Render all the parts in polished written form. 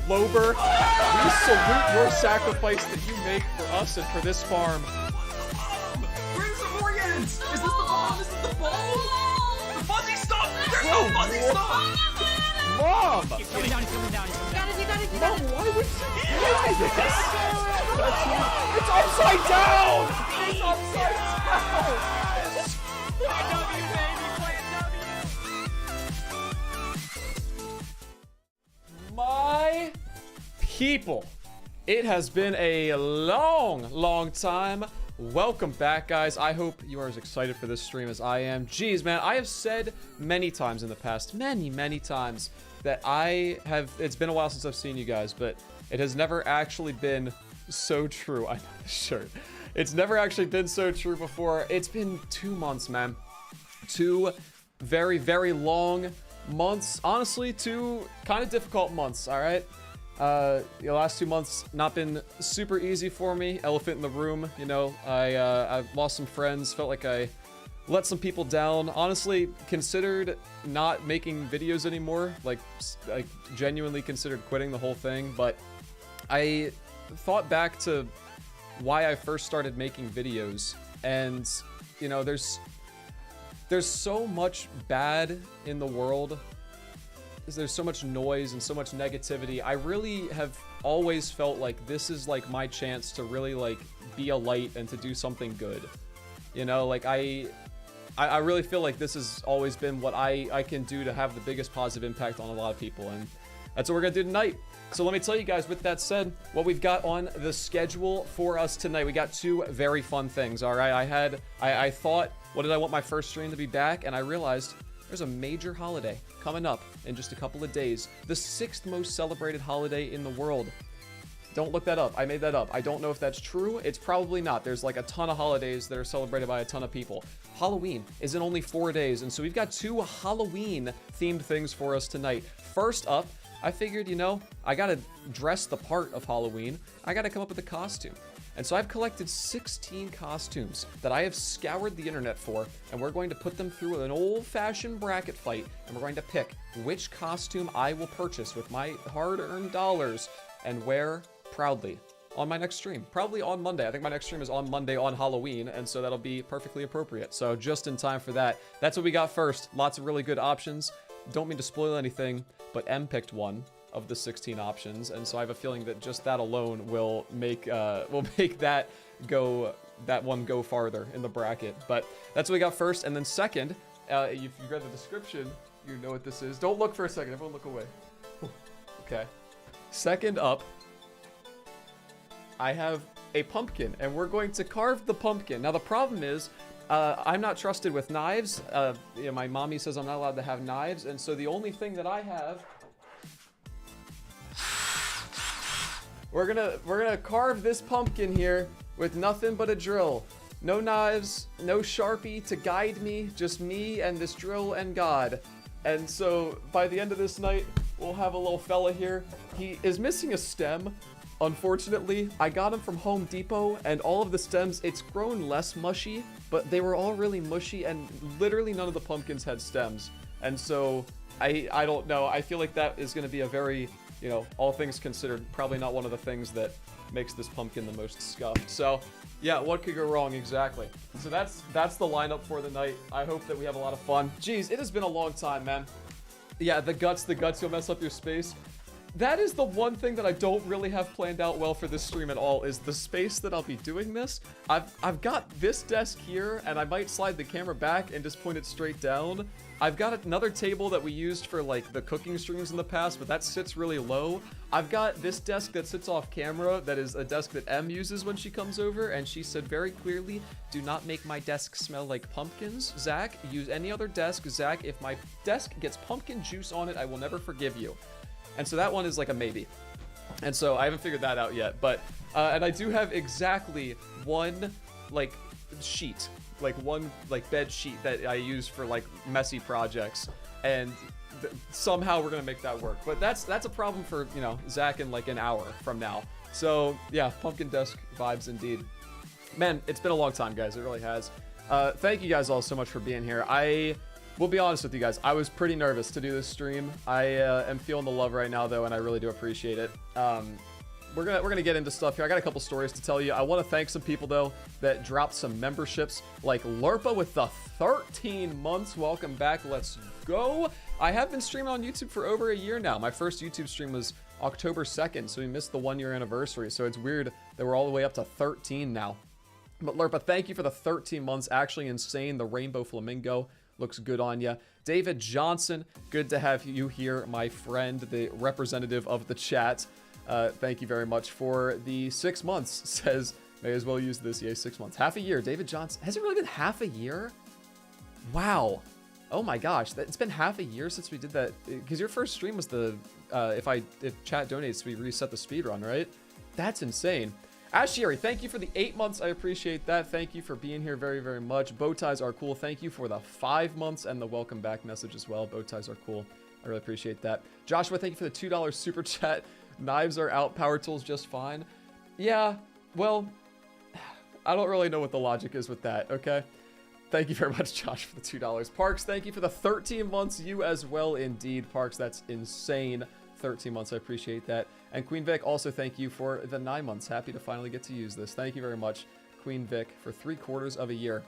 Lober. We salute your sacrifice that you make for us and for this farm. Where's the organs? Is this the bomb? Is this the ball? The fuzzy stuff! There's no fuzzy stuff! Mom! He's coming down, he's coming down, he's coming down. You got it. Mom, why would you do this? It's upside down! It's upside down! Play a W, baby, play a W. My people, it has been a long time. Welcome back, guys. I hope you are as excited for this stream as I am. Jeez, man, I have said many times in the past, many times, that it's been a while since I've seen you guys, but it has never actually been so true. I know this shirt. It's never actually been so true before. It's been 2 months, man. 2 very long months. Honestly, 2 kind of difficult months, all right? The last 2 months not been super easy for me. Elephant in the room, you know. I lost some friends, felt like I let some people down. Honestly, considered not making videos anymore. Like genuinely considered quitting the whole thing. But I thought back to why I first started making videos, and you know, there's so much bad in the world. There's so much noise and so much negativity. I really have always felt like this is like my chance to really like be a light and to do something good. You know, like I really feel like this has always been what I can do to have the biggest positive impact on a lot of people, and that's what we're gonna do tonight. So let me tell you guys, with that said, what we've got on the schedule for us tonight. We got 2 very fun things, all right? I thought, what did I want my first stream to be back? And I realized there's a major holiday coming up in just a couple of days. The 6th most celebrated holiday in the world. Don't look that up. I made that up. I don't know if that's true. It's probably not. There's like a ton of holidays that are celebrated by a ton of people. Halloween is in only 4 days, and so we've got 2 Halloween-themed things for us tonight. First up, I figured, you know, I gotta dress the part of Halloween. I gotta come up with a costume. And so I've collected 16 costumes that I have scoured the internet for, and we're going to put them through an old-fashioned bracket fight, and we're going to pick which costume I will purchase with my hard-earned dollars and wear proudly on my next stream. Probably on Monday. I think my next stream is on Monday on Halloween, and so that'll be perfectly appropriate. So just in time for that. That's what we got first. Lots of really good options. Don't mean to spoil anything, but M picked one of the 16 options, and so I have a feeling that just that alone will make that one go farther in the bracket. But that's what we got first, and then second, if you read the description, you know what this is. Don't look for a second. Everyone look away. Okay. Second up, I have a pumpkin, and we're going to carve the pumpkin. Now the problem is, I'm not trusted with knives. You know, my mommy says I'm not allowed to have knives, and so the only thing that I have, we're gonna carve this pumpkin here with nothing but a drill. No knives, no Sharpie to guide me, just me and this drill and God. And so by the end of this night, we'll have a little fella here. He is missing a stem. Unfortunately, I got him from Home Depot, and all of the stems, it's grown less mushy, but they were all really mushy, and literally none of the pumpkins had stems. And so, I don't know, I feel like that is going to be a very, you know, all things considered, probably not one of the things that makes this pumpkin the most scuffed. So, yeah, what could go wrong exactly? So that's the lineup for the night. I hope that we have a lot of fun. Jeez, it has been a long time, man. Yeah, the guts, you'll mess up your space. That is the one thing that I don't really have planned out well for this stream at all, is the space that I'll be doing this. I've got this desk here, and I might slide the camera back and just point it straight down. I've got another table that we used for like the cooking streams in the past, but that sits really low. I've got this desk that sits off camera, that is a desk that M uses when she comes over, and she said very clearly, do not make my desk smell like pumpkins. Zach, use any other desk. Zach, if my desk gets pumpkin juice on it, I will never forgive you. And so that one is like a maybe. And so I haven't figured that out yet, but, and I do have exactly one, like, sheet, like one, like, bed sheet that I use for, like, messy projects, and somehow we're gonna make that work. But that's a problem for, you know, Zach in, like, an hour from now. So, yeah, pumpkin desk vibes indeed. Man, it's been a long time, guys, it really has. Thank you guys all so much for being here. We'll be honest with you guys. I was pretty nervous to do this stream. I am feeling the love right now, though, and I really do appreciate it. We're gonna get into stuff here. I got a couple stories to tell you. I want to thank some people, though, that dropped some memberships, like Lerpa with the 13 months. Welcome back. Let's go. I have been streaming on YouTube for over a year now. My first YouTube stream was October 2nd, so we missed the 1 year anniversary. So it's weird that we're all the way up to 13 now. But Lerpa, thank you for the 13 months. Actually insane. The rainbow flamingo looks good on you. David Johnson, good to have you here, my friend, the representative of the chat. Thank you very much for the 6 months. Says, may as well use this. Yay, 6 months. Half a year. David Johnson. Has it really been half a year? Wow. Oh my gosh. It's been half a year since we did that. Because your first stream was the, if chat donates, we reset the speed run, right? That's insane. Ashiri, thank you for the 8 months. I appreciate that. Thank you for being here very, very much. Bow ties are cool. Thank you for the 5 months and the welcome back message as well. Bow ties are cool. I really appreciate that. Joshua, thank you for the $2 super chat. Knives are out. Power tools just fine. Yeah, well, I don't really know what the logic is with that, okay? Thank you very much, Josh, for the $2. Parks, thank you for the 13 months. You as well, indeed. Parks, that's insane. 13 months, I appreciate that. And Queen Vic, also thank you for the 9 months. Happy to finally get to use this. Thank you very much, Queen Vic, for 3/4 of a year.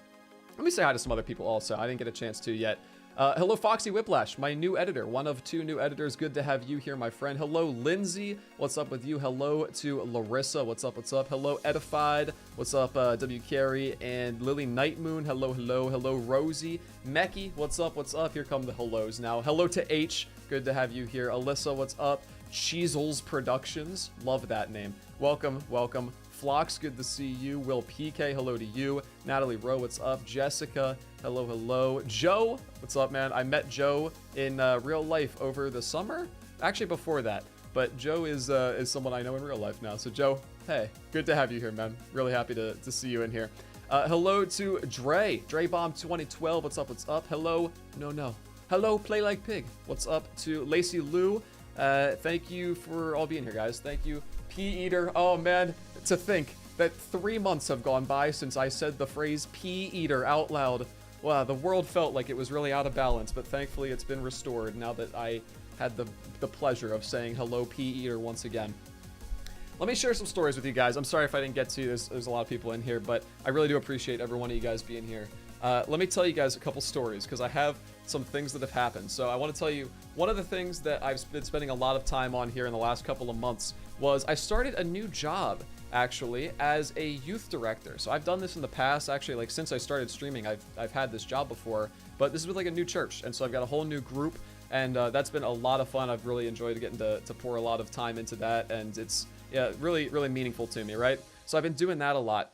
Let me say hi to some other people also. I didn't get a chance to yet. Hello, Foxy Whiplash, my new editor. One of 2 new editors. Good to have you here, my friend. Hello, Lindsay. What's up with you? Hello to Larissa. What's up? What's up? Hello, Edified. What's up, W. Carey and Lily Nightmoon. Hello, hello, hello, Rosie. Mecky. What's up? What's up? Here come the hellos now. Hello to H. Good to have you here. Alyssa, what's up? Cheezels Productions. Love that name. Welcome, welcome. Phlox, good to see you. Will PK, hello to you. Natalie Rowe, what's up? Jessica, hello, hello. Joe, what's up, man? I met Joe in real life over the summer. Actually, before that. But Joe is someone I know in real life now. So, Joe, hey, good to have you here, man. Really happy to see you in here. Hello to Dre. Drebomb 2012, what's up, what's up? Hello, no. Hello, Play Like Pig. What's up to Lacey Lou? Thank you for all being here, guys. Thank you. Pea Eater. Oh, man. To think that 3 months have gone by since I said the phrase Pea Eater out loud. Wow, the world felt like it was really out of balance, but thankfully it's been restored now that I had the pleasure of saying hello, Pea Eater, once again. Let me share some stories with you guys. I'm sorry if I didn't get to. There's a lot of people in here, but I really do appreciate every one of you guys being here. Let me tell you guys a couple stories because I have some things that have happened. So I want to tell you, one of the things that I've been spending a lot of time on here in the last couple of months was I started a new job, actually, as a youth director. So I've done this in the past, actually, like since I started streaming, I've had this job before, but this is with like a new church. And so I've got a whole new group, and that's been a lot of fun. I've really enjoyed getting to pour a lot of time into that, and it's really, really meaningful to me, right? So I've been doing that a lot.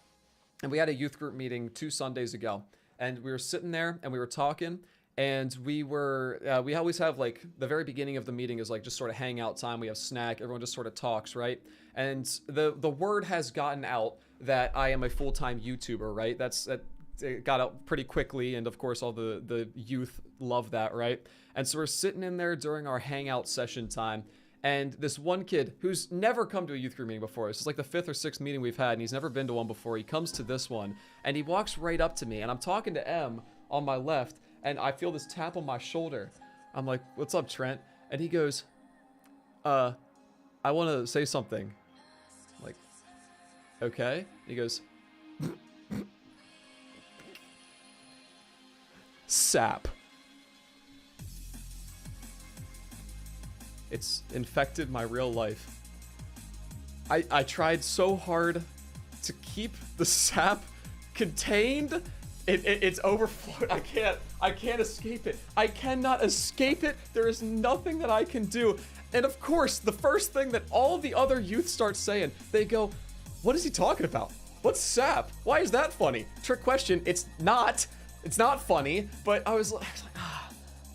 And we had a youth group meeting 2 Sundays ago, and we were sitting there and we were talking, and we always have like the very beginning of the meeting is like just sort of hangout time. We have snack, everyone just sort of talks, right? And the word has gotten out that I am a full-time YouTuber, right? It got out pretty quickly, and of course all the youth love that, right? And so we're sitting in there during our hangout session time, and this one kid who's never come to a youth group meeting before, this is like the 5th or 6th meeting we've had, and he's never been to one before. He comes to this one, and he walks right up to me, and I'm talking to M on my left, and I feel this tap on my shoulder. I'm like, what's up, Trent? And he goes, I want to say something. I'm like, okay. He goes, sap. It's infected my real life. I tried so hard to keep the sap contained. It's overflowed. I can't escape it. I cannot escape it. There is nothing that I can do. And of course, the first thing that all the other youth start saying, they go, what is he talking about? What's sap? Why is that funny? Trick question. It's not funny, but I was like,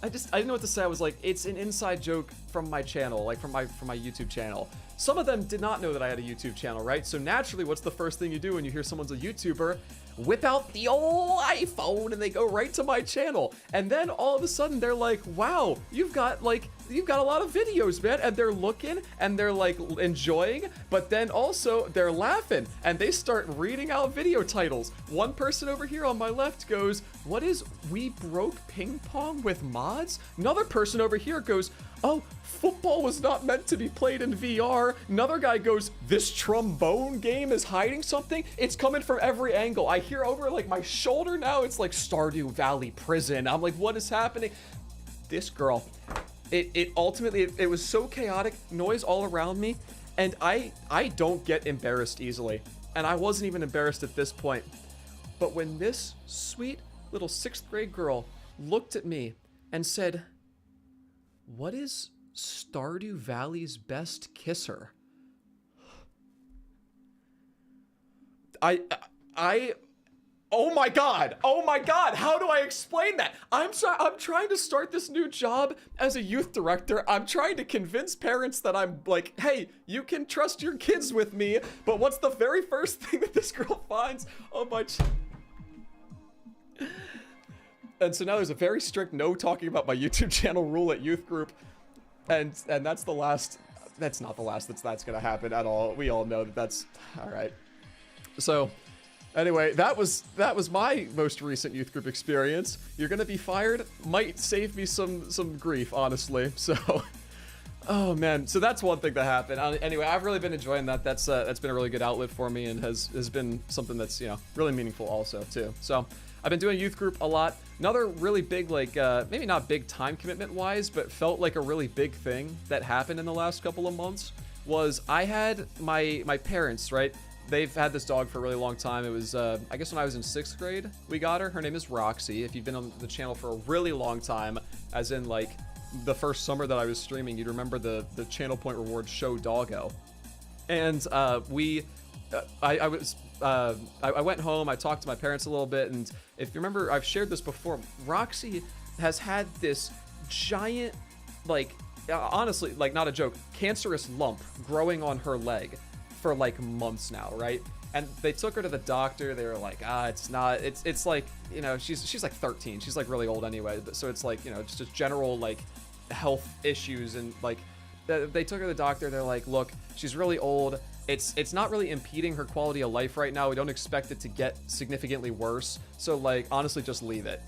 I didn't know what to say. I was like, it's an inside joke from my channel, like from my YouTube channel. Some of them did not know that I had a YouTube channel, right? So naturally, what's the first thing you do when you hear someone's a YouTuber? Whip out the old iPhone and they go right to my channel. And then all of a sudden they're like, wow, you've got like you've got a lot of videos, man, and they're looking and they're like enjoying, but then also they're laughing and they start reading out video titles. One person over here on my left goes, "What is We Broke Ping Pong with Mods?" Another person over here goes, "Oh, football was not meant to be played in VR." Another guy goes, "This trombone game is hiding something. It's coming from every angle. I hear over like my shoulder now, it's like Stardew Valley prison." I'm like, what is happening? This girl, it ultimately, it was so chaotic, noise all around me, and I don't get embarrassed easily. And I wasn't even embarrassed at this point. But when this sweet little 6th grade girl looked at me and said, "What is Stardew Valley's best kisser?" Oh my god, how do I explain that? I'm trying to start this new job as a youth director. I'm trying to convince parents that I'm like, hey, you can trust your kids with me, but what's the very first thing that this girl finds on my And so now there's a very strict no talking about my YouTube channel rule at youth group, and that's the last, that's not the last that's gonna happen at all. We all know that that's, all right. So, anyway, that was my most recent youth group experience. You're gonna be fired might save me some grief, honestly. So, oh man, so that's one thing that happened. Anyway, I've really been enjoying that. That's been a really good outlet for me and has been something that's, you know, really meaningful also too. So, I've been doing youth group a lot. Another really big, like, maybe not big time commitment wise, but felt like a really big thing that happened in the last couple of months was I had my parents, right? They've had this dog for a really long time. It was, I guess when I was in 6th grade, we got her. Her name is Roxy. If you've been on the channel for a really long time, as in like the first summer that I was streaming, you'd remember the Channel Point Rewards show Doggo. And I went home, I talked to my parents a little bit, and if you remember, I've shared this before, Roxy has had this giant, like, honestly, like, not a joke, cancerous lump growing on her leg for like months now, right? And they took her to the doctor. They were like, it's like, you know, she's like 13. She's like really old anyway. So it's like, you know, just general like health issues. And like, they took her to the doctor. They're like, look, she's really old. It's not really impeding her quality of life right now. We don't expect it to get significantly worse. So like, honestly, just leave it.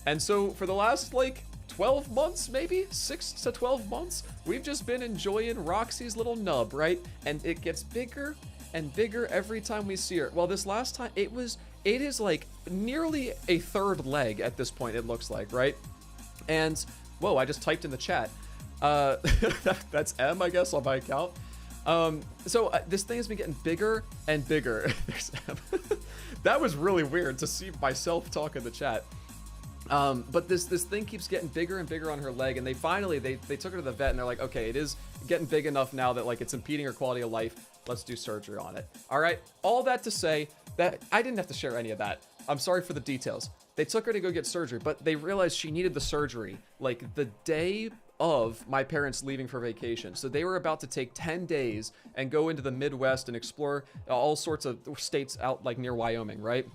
And so for the last like 12 months, maybe 6 to 12 months, we've just been enjoying Roxy's little nub, right? And it gets bigger and bigger every time we see her. Well, this last time it is like nearly a 3rd leg at this point, it looks like, right? And whoa, I just typed in the chat. That's M, I guess, on my account. So this thing has been getting bigger and bigger. There's M. That was really weird to see myself talk in the chat. But this thing keeps getting bigger and bigger on her leg, and they finally took her to the vet, and they're like, okay, it is getting big enough now that like it's impeding her quality of life. Let's do surgery on it. All right. All that to say that I didn't have to share any of that. I'm sorry for the details. They took her to go get surgery, but they realized she needed the surgery like the day of my parents leaving for vacation. So they were about to take 10 days and go into the Midwest and explore all sorts of states out like near Wyoming, right?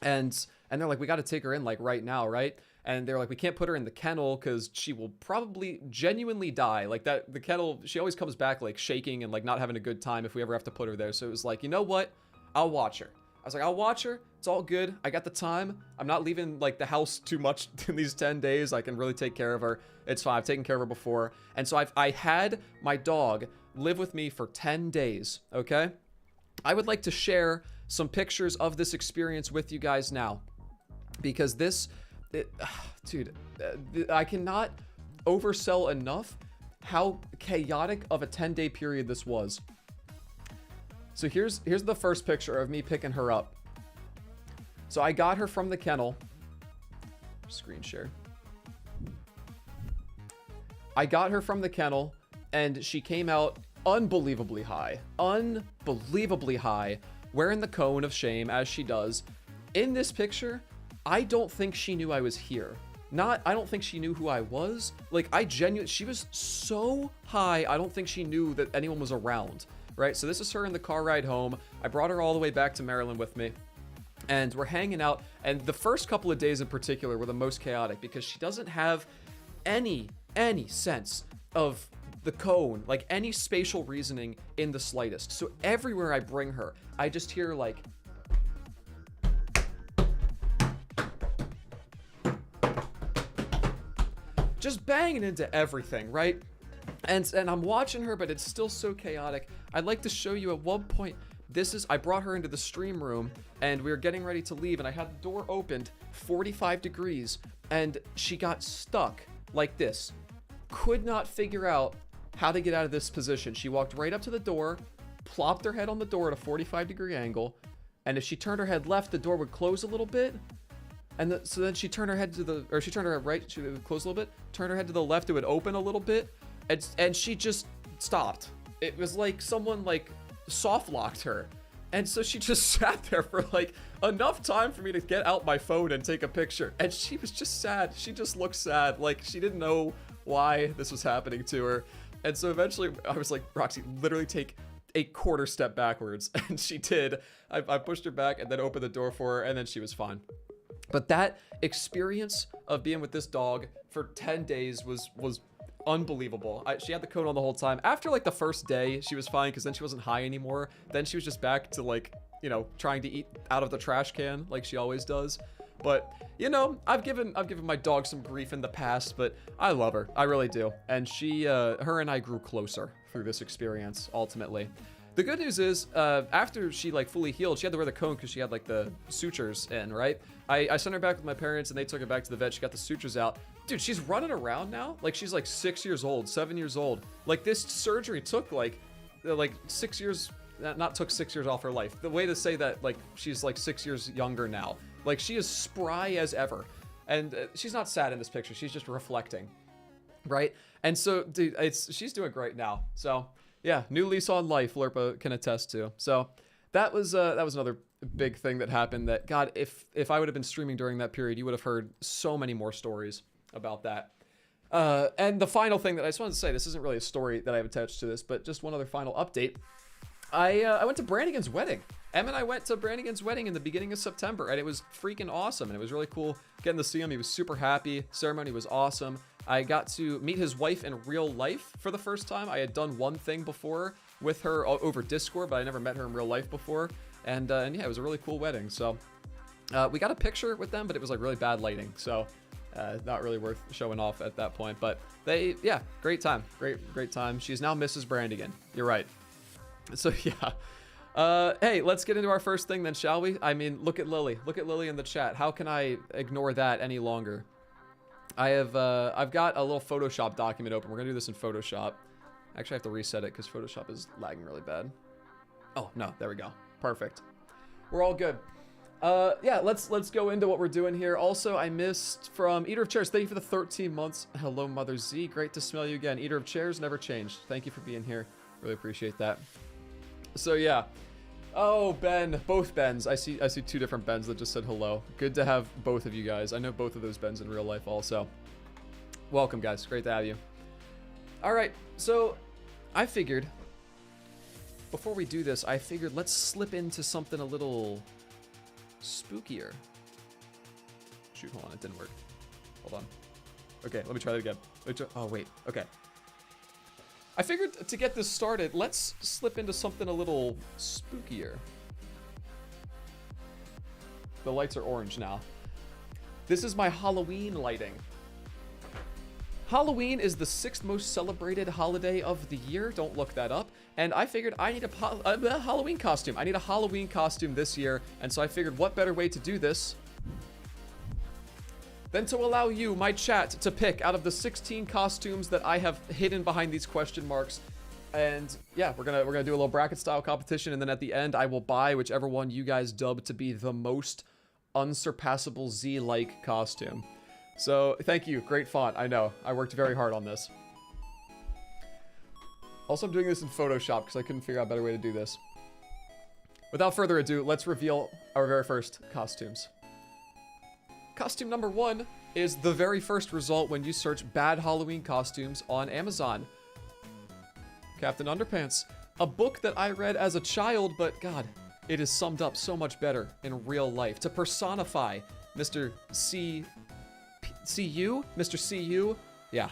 And they're like, we got to take her in like right now, right? And they're like, we can't put her in the kennel because she will probably genuinely die. Like that, the kennel, she always comes back like shaking and like not having a good time if we ever have to put her there. So it was like, you know what? I'll watch her. I was like, I'll watch her. It's all good. I got the time. I'm not leaving like the house too much in these 10 days. I can really take care of her. It's fine. I've taken care of her before. And so I had my dog live with me for 10 days. Okay. I would like to share some pictures of this experience with you guys now, because dude, I cannot oversell enough how chaotic of a 10-day period this was. So here's the first picture of me picking her up. So I got her from the kennel. Screen share. I got her from the kennel, and she came out unbelievably high, wearing the cone of shame as she does. In this picture, I don't think she knew I was here. I don't think she knew who I was. Like, she was so high, I don't think she knew that anyone was around, right? So this is her in the car ride home. I brought her all the way back to Maryland with me, and we're hanging out. And the first couple of days in particular were the most chaotic because she doesn't have any sense of the cone, like any spatial reasoning in the slightest. So everywhere I bring her, I just hear like, just banging into everything, right? And I'm watching her, but it's still so chaotic. I'd like to show you at one point, I brought her into the stream room and we were getting ready to leave and I had the door opened 45 degrees and she got stuck like this. Could not figure out how to get out of this position. She walked right up to the door, plopped her head on the door at a 45-degree angle, and if she turned her head left, the door would close a little bit. And so then she turned her head she turned her head right, she would close a little bit, turned her head to the left, it would open a little bit, and she just stopped. It was like someone like soft locked her. And so she just sat there for like enough time for me to get out my phone and take a picture. And she was just sad. She just looked sad. Like she didn't know why this was happening to her. And so eventually I was like, Roxy, literally take a quarter step backwards. And she did. I pushed her back and then opened the door for her and then she was fine. But that experience of being with this dog for 10 days was unbelievable. She had the cone on the whole time. After like the first day, she was fine because then she wasn't high anymore. Then she was just back to like, you know, trying to eat out of the trash can like she always does. But, you know, I've given my dog some grief in the past, but I love her. I really do. And her and I grew closer through this experience, ultimately. The good news is, after she like fully healed, she had to wear the cone because she had like the sutures in, right? I sent her back with my parents and they took her back to the vet. She got the sutures out. Dude, she's running around now. Like she's like 6 years old, 7 years old. Like this surgery took like 6 years, not took 6 years off her life. The way to say that, like she's like 6 years younger now. Like she is spry as ever. And she's not sad in this picture. She's just reflecting, right? And so, dude, she's doing great now. So yeah, new lease on life, Lurpa can attest to. So that was another big thing that happened that, God, if I would have been streaming during that period, you would have heard so many more stories about that. And the final thing that I just wanted to say, this isn't really a story that I have attached to this, but just one other final update. I went to Brannigan's wedding. Em and I went to Brannigan's wedding in the beginning of September, and it was freaking awesome. And it was really cool getting to see him. He was super happy. Ceremony was awesome. I got to meet his wife in real life for the first time. I had done one thing before with her over Discord, but I never met her in real life before. And yeah, it was a really cool wedding. So we got a picture with them, but it was like really bad lighting. So not really worth showing off at that point. But yeah, great time. Great time. She's now Mrs. Brandigan. You're right. So yeah. Hey, let's get into our first thing then, shall we? I mean, look at Lily. Look at Lily in the chat. How can I ignore that any longer? I've got a little Photoshop document open. We're gonna do this in Photoshop. Actually, I have to reset it because Photoshop is lagging really bad. Oh, no, there we go. Perfect. We're all good. Yeah, let's go into what we're doing here. Also, I missed from Eater of Chairs. Thank you for the 13 months. Hello, Mother Z. Great to smell you again. Eater of Chairs never changed. Thank you for being here. Really appreciate that. So yeah. Oh, Ben. Both Bens. I see two different Bens that just said hello. Good to have both of you guys. I know both of those Bens in real life also. Welcome, guys. Great to have you. All right. So I figured before we do this, let's slip into something a little spookier. Shoot, hold on. It didn't work. Hold on. Okay, let me try that again. Oh, wait. Okay. I figured to get this started, let's slip into something a little spookier. The lights are orange now. This is my Halloween lighting. Halloween is the 6th most celebrated holiday of the year. Don't look that up. And I figured I need a Halloween costume. I need a Halloween costume this year. And so I figured what better way to do this than to allow you, my chat, to pick out of the 16 costumes that I have hidden behind these question marks. And yeah, we're gonna do a little bracket style competition, and then at the end I will buy whichever one you guys dub to be the most unsurpassable Z-like costume. So thank you, great font. I know, I worked very hard on this. Also, I'm doing this in Photoshop because I couldn't figure out a better way to do this. Without further ado, let's reveal our very first costumes. Costume number 1 is the very first result when you search bad Halloween costumes on Amazon. Captain Underpants, a book that I read as a child, but God, it is summed up so much better in real life. To personify Mr. CU? Mr. CU? Yeah.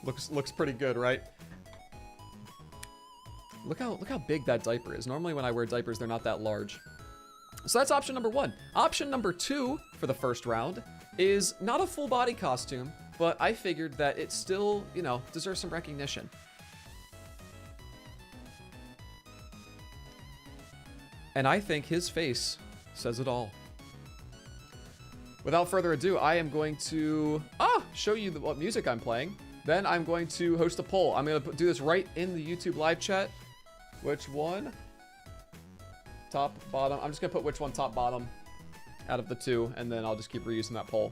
Looks pretty good, right? Look how big that diaper is. Normally when I wear diapers, they're not that large. So that's option number 1. Option number 2 for the first round is not a full body costume, but I figured that it still, you know, deserves some recognition. And I think his face says it all. Without further ado, I am going to show you what music I'm playing. Then I'm going to host a poll. I'm going to do this right in the YouTube live chat. Which one? Top, bottom. I'm just going to put which one top, bottom out of the 2, and then I'll just keep reusing that poll.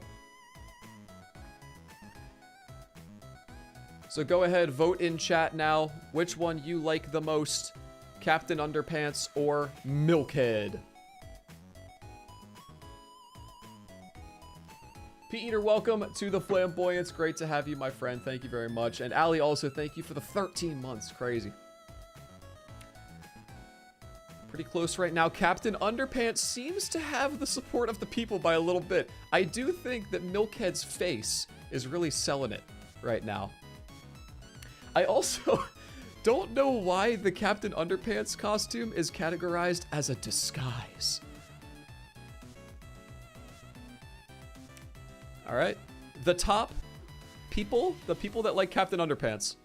So go ahead, vote in chat now. Which one you like the most? Captain Underpants or Milkhead? Pete Eater, welcome to the Flamboyance. Great to have you, my friend. Thank you very much. And Ali also, thank you for the 13 months. Crazy. Pretty close right now. Captain Underpants seems to have the support of the people by a little bit. I do think that Milkhead's face is really selling it right now. I also don't know why the Captain Underpants costume is categorized as a disguise. All right. The top people, the people that like Captain Underpants.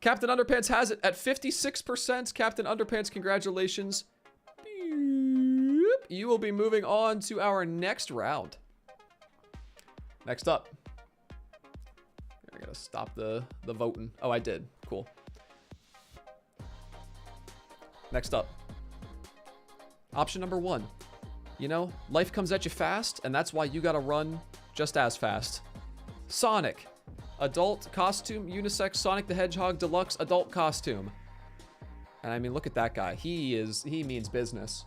Captain Underpants has it at 56%. Captain Underpants, congratulations. You will be moving on to our next round. Next up. I gotta stop the voting. Oh, I did. Cool. Next up. Option number 1. You know, life comes at you fast, and that's why you gotta run just as fast. Sonic. Adult costume, unisex Sonic the Hedgehog deluxe adult costume. And I mean, look at that guy. He means business.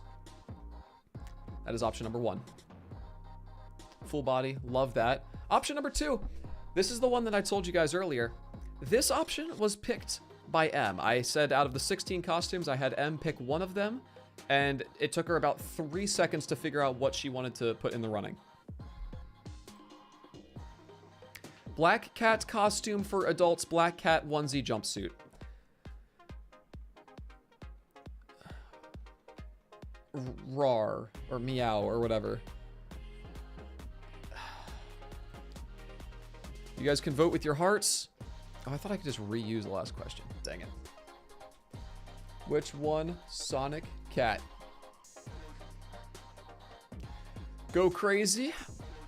That is option number 1. Full body, love that. Option number 2. This is the one that I told you guys earlier. This option was picked by M. I said out of the 16 costumes, I had M pick one of them, and it took her about 3 seconds to figure out what she wanted to put in the running. Black cat costume for adults, black cat onesie jumpsuit. Rar, or meow, or whatever. You guys can vote with your hearts. Oh, I thought I could just reuse the last question. Dang it. Which one? Sonic cat. Go crazy.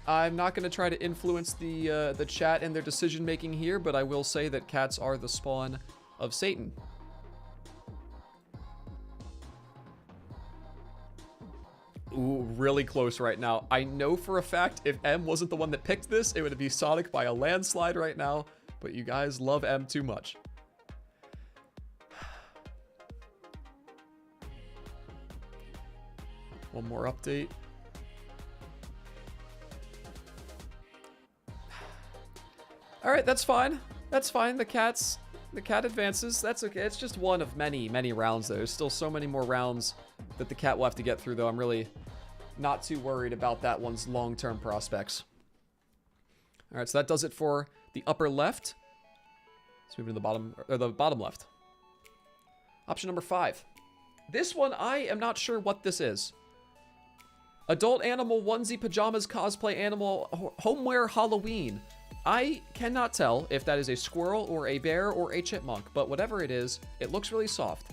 I'm not going to try to influence the chat and their decision making here, but I will say that cats are the spawn of Satan. Ooh, really close right now. I know for a fact if M wasn't the one that picked this, it would be Sonic by a landslide right now, but you guys love M too much. One more update. All right, that's fine. That's fine. The cat advances. That's okay. It's just one of many, many rounds, though. There's still so many more rounds that the cat will have to get through, though. I'm really not too worried about that one's long-term prospects. All right, so that does it for the upper left. Let's move to the bottom, or the bottom left. Option number 5. This one, I am not sure what this is. Adult animal onesie pajamas cosplay animal homeware Halloween. I cannot tell if that is a squirrel or a bear or a chipmunk, but whatever it is, it looks really soft.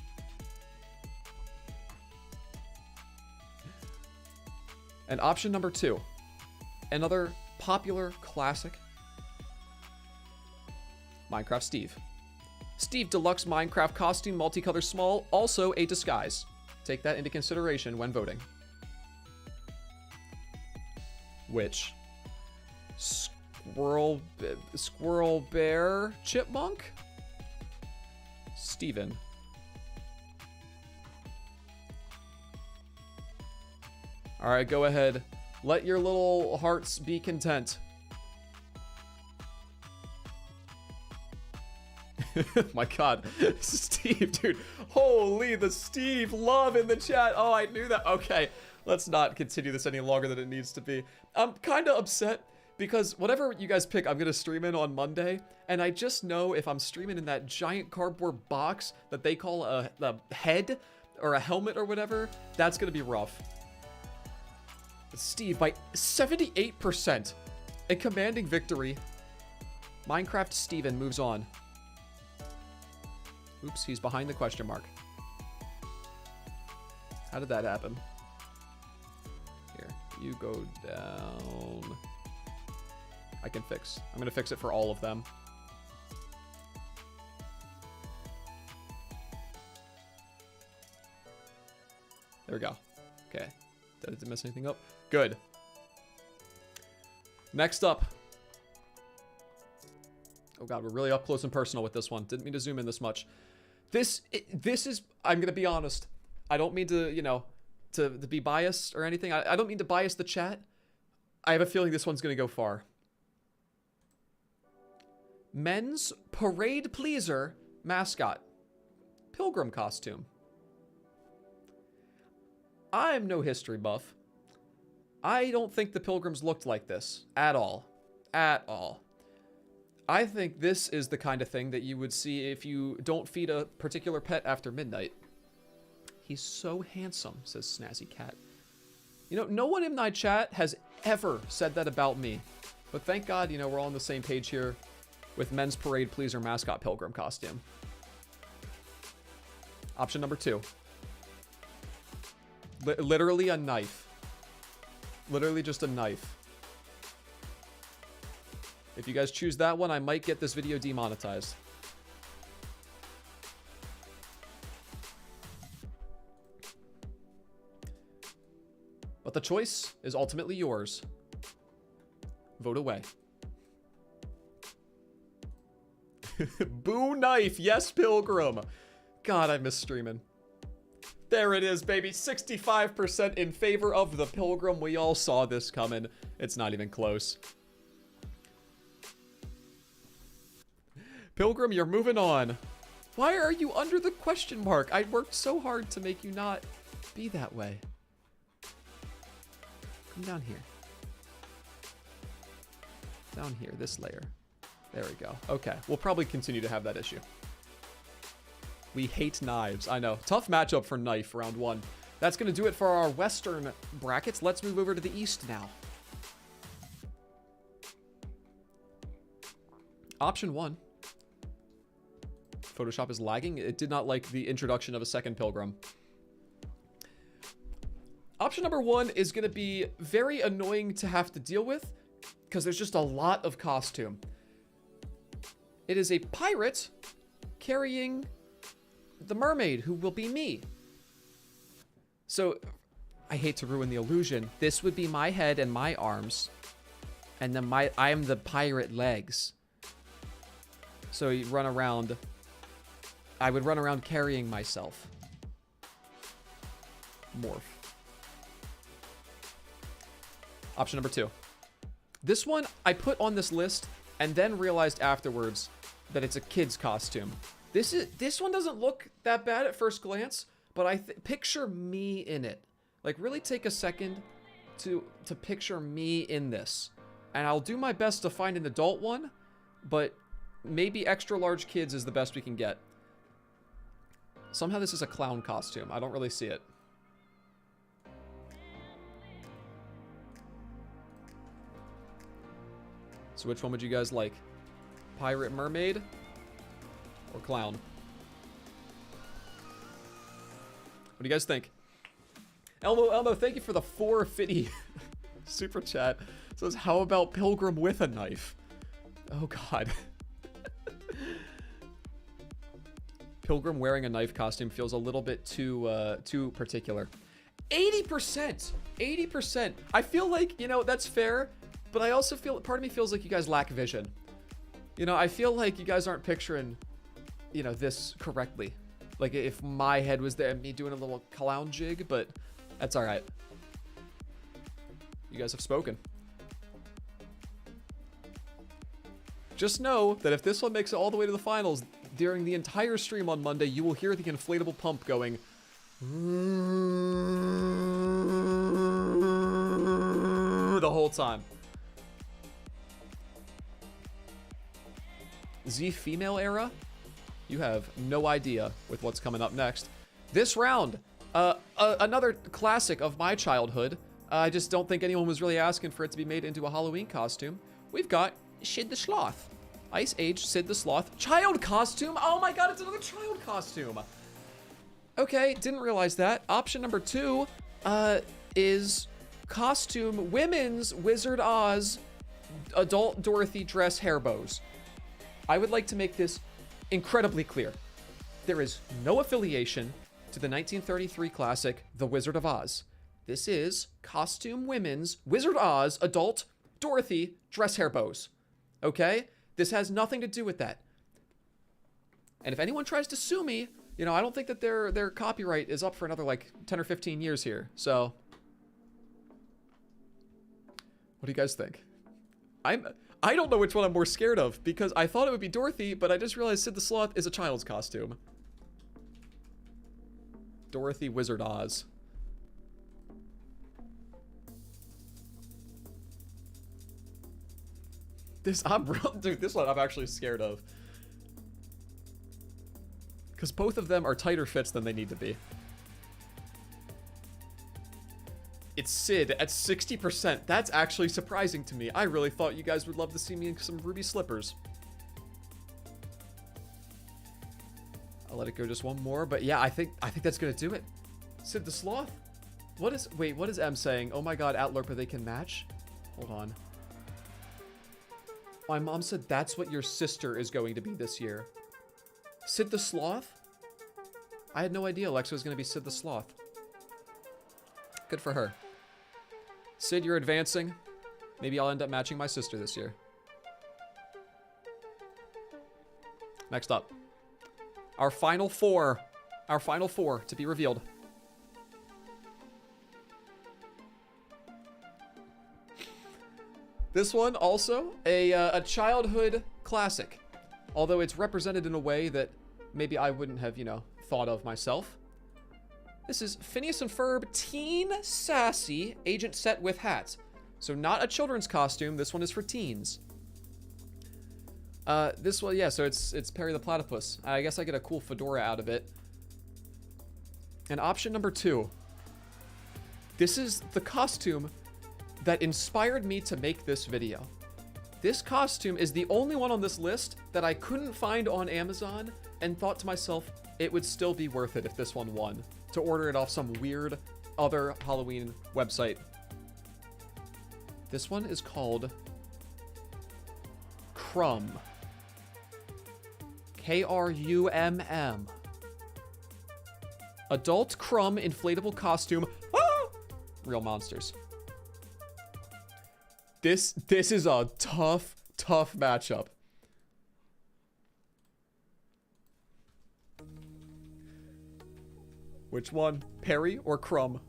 And option number 2, another popular classic, Minecraft Steve. Steve Deluxe Minecraft costume, multicolor small, also a disguise. Take that into consideration when voting. Which? Squirrel bear chipmunk? Steven. All right, go ahead. Let your little hearts be content. My God, Steve, dude. Holy, the Steve love in the chat. Oh, I knew that. Okay, let's not continue this any longer than it needs to be. I'm kind of upset Because whatever you guys pick, I'm going to stream in on Monday. And I just know if I'm streaming in that giant cardboard box that they call a head or a helmet or whatever, that's going to be rough. Steve, by 78%. A commanding victory. Minecraft Steven moves on. Oops, he's behind the question mark. How did that happen? Here, you go down. I can fix. I'm going to fix it for all of them. There we go. Okay. Did I mess anything up? Good. Next up. Oh god, we're really up close and personal with this one. Didn't mean to zoom in this much. This is, I'm gonna be honest. I don't mean to, you know, to be biased or anything. I don't mean to bias the chat. I have a feeling this one's gonna go far. Men's Parade Pleaser mascot. Pilgrim costume. I'm no history buff. I don't think the Pilgrims looked like this at all. At all. I think this is the kind of thing that you would see if you don't feed a particular pet after midnight. He's so handsome, says Snazzy Cat. You know, no one in my chat has ever said that about me. But thank God, you know, we're all on the same page here with Men's Parade Pleaser mascot Pilgrim costume. Option number 2. Literally a knife. Literally just a knife. If you guys choose that one, I might get this video demonetized. But the choice is ultimately yours. Vote away. Boo knife. Yes, Pilgrim. God, I miss streaming. There it is, baby. 65% in favor of the Pilgrim. We all saw this coming. It's not even close. Pilgrim, you're moving on. Why are you under the question mark? I worked so hard to make you not be that way. Come down here. Down here, this layer. There we go. Okay, we'll probably continue to have that issue. We hate knives. I know. Tough matchup for knife, round 1. That's going to do it for our Western brackets. Let's move over to the East now. Option 1. Photoshop is lagging. It did not like the introduction of a second Pilgrim. Option number 1 is going to be very annoying to have to deal with because there's just a lot of costume. It is a pirate carrying the mermaid, who will be me. So, I hate to ruin the illusion. This would be my head and my arms. And then I am the pirate legs. So you run around. I would run around carrying myself. Morph. Option number 2. This one I put on this list and then realized afterwards that it's a kid's costume. This one doesn't look that bad at first glance, but I picture me in it. Like, really take a second to picture me in this. And I'll do my best to find an adult one, but maybe extra large kids is the best we can get. Somehow this is a clown costume. I don't really see it. So which one would you guys like? Pirate mermaid or clown? What do you guys think? Elmo, thank you for the 450 super chat. Says, how about Pilgrim with a knife? Oh god. Pilgrim wearing a knife costume feels a little bit too particular. 80%! 80%! I feel like, you know, that's fair, but I also feel, part of me feels like you guys lack vision. You know, I feel like you guys aren't picturing, you know, this correctly. Like, if my head was there, me doing a little clown jig, but that's alright. You guys have spoken. Just know that if this one makes it all the way to the finals, during the entire stream on Monday, you will hear the inflatable pump going the whole time. Z female era, you have no idea with what's coming up next. This round, another classic of my childhood. I just don't think anyone was really asking for it to be made into a Halloween costume. We've got Sid the Sloth. Ice Age Sid the Sloth. Child costume? Oh my god, it's another child costume. Okay, didn't realize that. Option number 2 is costume women's Wizard Oz adult Dorothy dress hair bows. I would like to make this incredibly clear. There is no affiliation to the 1933 classic The Wizard of Oz. This is costume women's Wizard Oz adult Dorothy dress hair bows. Okay? This has nothing to do with that. And if anyone tries to sue me, you know, I don't think that their copyright is up for another like 10 or 15 years here. So what do you guys think? I don't know which one I'm more scared of, because I thought it would be Dorothy, but I just realized Sid the Sloth is a child's costume. Dorothy Wizard Oz. This one I'm actually scared of. Because both of them are tighter fits than they need to be. It's Sid at 60%. That's actually surprising to me. I really thought you guys would love to see me in some ruby slippers. I'll let it go just one more, but yeah, I think that's gonna do it. Sid the Sloth? What is M saying? Oh my god, Outlook, but they can match? Hold on. My mom said that's what your sister is going to be this year. Sid the Sloth? I had no idea Alexa was going to be Sid the Sloth. Good for her. Sid, you're advancing. Maybe I'll end up matching my sister this year. Next up. Our final four. Our final four to be revealed. This one also a childhood classic, although it's represented in a way that maybe I wouldn't have, you know, thought of myself. This is Phineas and Ferb Teen Sassy Agent Set with Hat. So not a children's costume. This one is for teens. This one, yeah, so it's Perry the Platypus. I guess I get a cool fedora out of it. And option number 2. This is the costume that inspired me to make this video. This costume is the only one on this list that I couldn't find on Amazon and thought to myself, it would still be worth it if this one won, to order it off some weird other Halloween website. This one is called Crumb. K-R-U-M-M. Adult Crumb inflatable costume. Ah! Real monsters. This is a tough matchup. Which one? Perry or Crumb?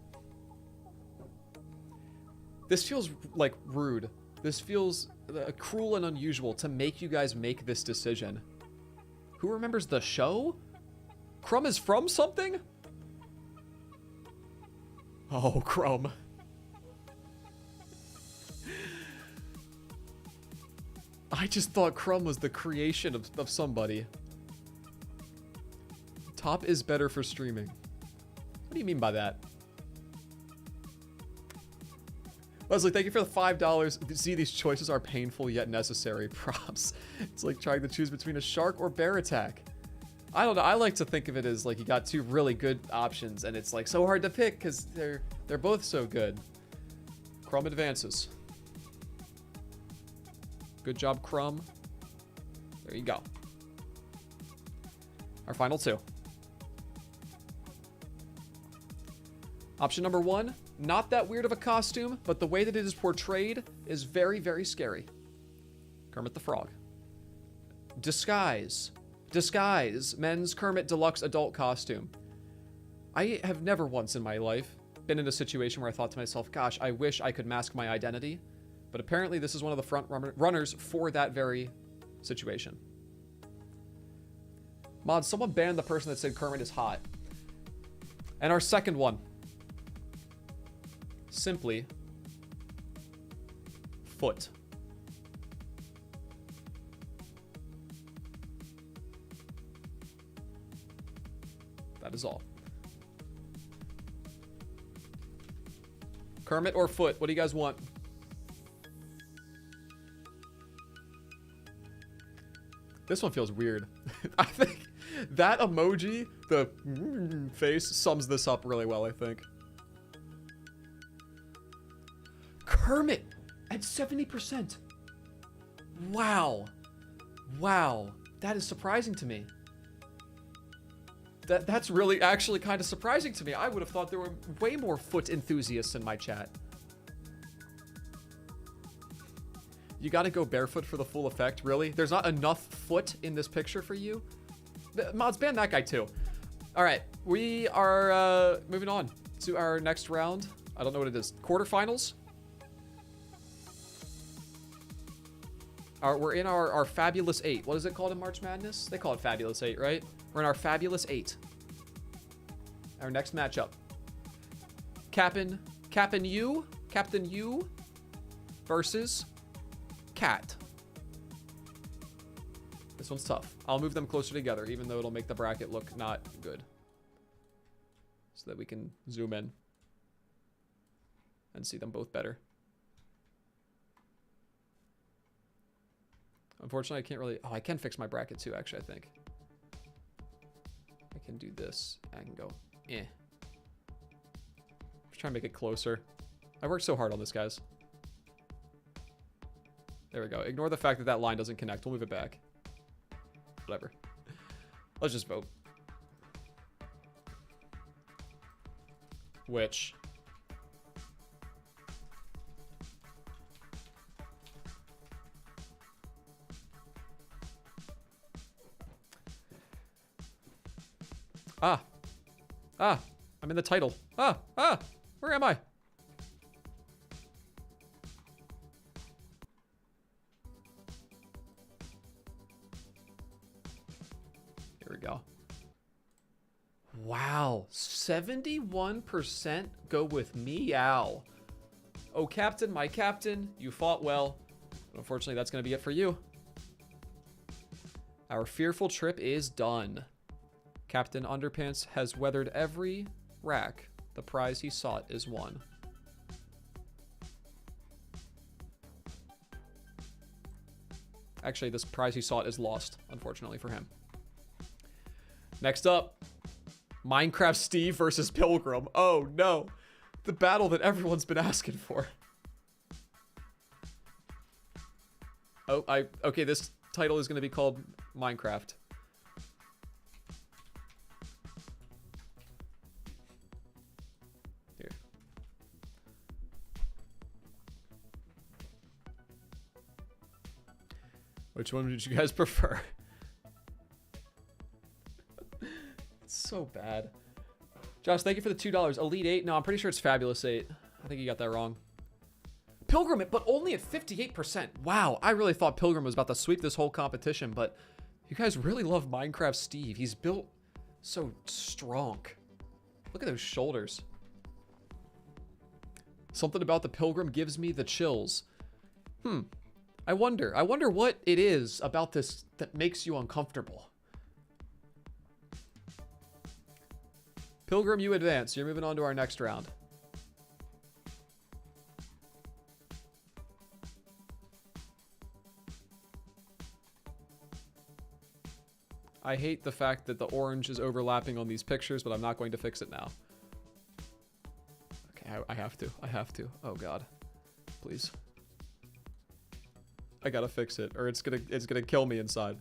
This feels like rude. This feels cruel and unusual to make you guys make this decision. Who remembers the show? Crumb is from something? Oh, Crumb. I just thought Crumb was the creation of somebody. Top is better for streaming. What do you mean by that? Leslie, thank you for the $5. See, these choices are painful yet necessary. Props. It's like trying to choose between a shark or bear attack. I don't know. I like to think of it as like you got two really good options, and it's like so hard to pick because they're both so good. Crumb advances. Good job, Crumb. There you go. Our final two. Option number 1, not that weird of a costume, but the way that it is portrayed is very, very scary. Kermit the Frog. Disguise. Disguise. Men's Kermit Deluxe adult costume. I have never once in my life been in a situation where I thought to myself, gosh, I wish I could mask my identity. But apparently this is one of the front runners for that very situation. Mod, someone banned the person that said Kermit is hot. And our second one. Simply Foot. That is all. Kermit or Foot? What do you guys want? This one feels weird. I think that emoji, the face, sums this up really well, I think. Kermit at 70%. Wow. Wow. That is surprising to me. That's really actually kind of surprising to me. I would have thought there were way more Foot enthusiasts in my chat. You gotta go barefoot for the full effect, really? There's not enough Foot in this picture for you? Mods, ban that guy too. All right, we are moving on to our next round. I don't know what it is. Quarterfinals? We're in our Fabulous 8. What is it called in March Madness? They call it Fabulous 8, right? We're in our Fabulous 8. Our next matchup. Captain U versus Cat. This one's tough. I'll move them closer together, even though it'll make the bracket look not good. So that we can zoom in and see them both better. Unfortunately, I can't really... Oh, I can fix my bracket too, actually, I think. I can do this. I can go, eh. Just trying to make it closer. I worked so hard on this, guys. There we go. Ignore the fact that that line doesn't connect. We'll move it back. Whatever. Let's just vote. Which... I'm in the title. Where am I? Here we go. Wow, 71% go with meow. Oh, Captain, my Captain, you fought well. But unfortunately, that's going to be it for you. Our fearful trip is done. Captain Underpants has weathered every rack. The prize he sought is won. Actually, this prize he sought is lost, unfortunately for him. Next up, Minecraft Steve versus Pilgrim. Oh no, the battle that everyone's been asking for. Oh, okay, this title is going to be called Minecraft. Here. Which one did you guys prefer? It's so bad. Josh, thank you for the $2. Elite 8? No, I'm pretty sure it's Fabulous 8. I think you got that wrong. Pilgrim, but only at 58%. Wow, I really thought Pilgrim was about to sweep this whole competition, but you guys really love Minecraft Steve. He's built so strong. Look at those shoulders. Something about the Pilgrim gives me the chills. I wonder what it is about this that makes you uncomfortable. Pilgrim, you advance. You're moving on to our next round. I hate the fact that the orange is overlapping on these pictures, but I'm not going to fix it now. Okay, I have to. I have to. Oh god. Please. I gotta fix it, or it's gonna kill me inside.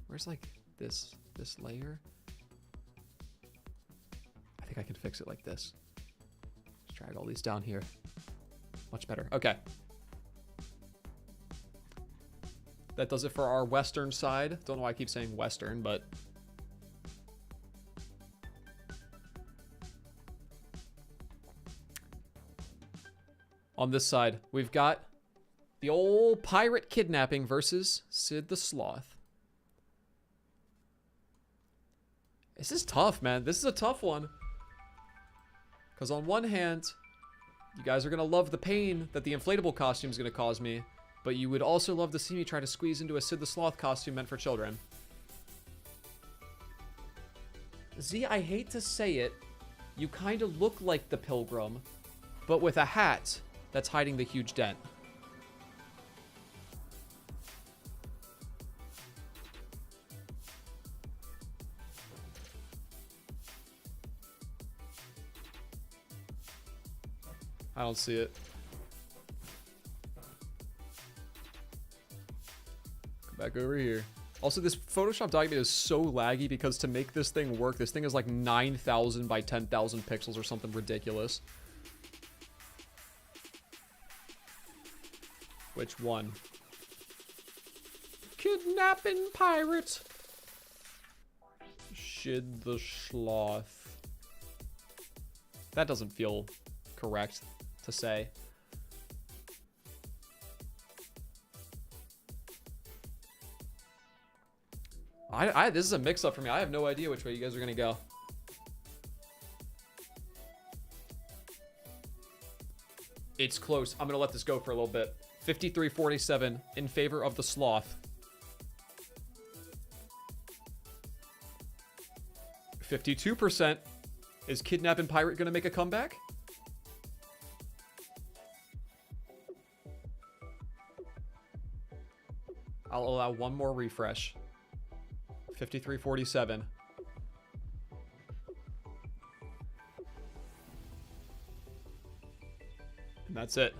Where's like this layer? I think I can fix it like this. Just drag all these down here. Much better. Okay. That does it for our western side. Don't know why I keep saying western, but... On this side, we've got the old pirate kidnapping versus Sid the Sloth. This is tough, man. This is a tough one. Because on one hand, you guys are going to love the pain that the inflatable costume is going to cause me. But you would also love to see me try to squeeze into a Sid the Sloth costume meant for children. Z, I hate to say it, you kind of look like the Pilgrim, but with a hat that's hiding the huge dent. I don't see it. Come back over here. Also, this Photoshop document is so laggy because to make this thing work, this thing is like 9,000 by 10,000 pixels or something ridiculous. Which one? Kidnapping pirate. Shid the sloth. That doesn't feel correct to say. This is a mix-up for me. I have no idea which way you guys are gonna go. It's close. I'm gonna let this go for a little bit. 53-47 in favor of the sloth. 52%. Is Kidnapping Pirate gonna make a comeback? I'll allow one more refresh. 53-47. And that's it.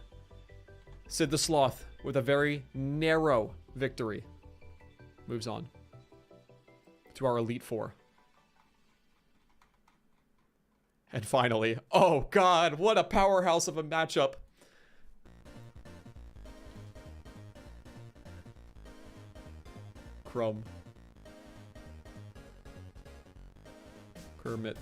Sid the Sloth, with a very narrow victory, moves on to our Elite Four. And finally, oh god, what a powerhouse of a matchup. Crumb. Kermit.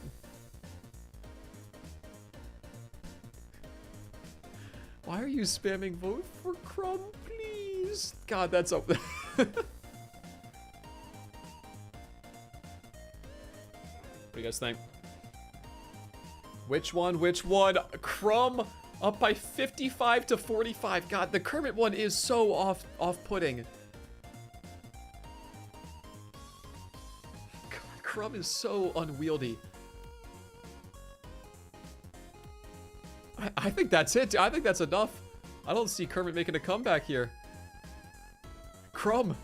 Why are you spamming vote for Crumb, please? God, that's up. What do you guys think? Which one? Which one? Crumb up by 55-45. God, the Kermit one is so off-putting. God, Crumb is so unwieldy. I think that's it. I think that's enough. I don't see Kermit making a comeback here. Crumb,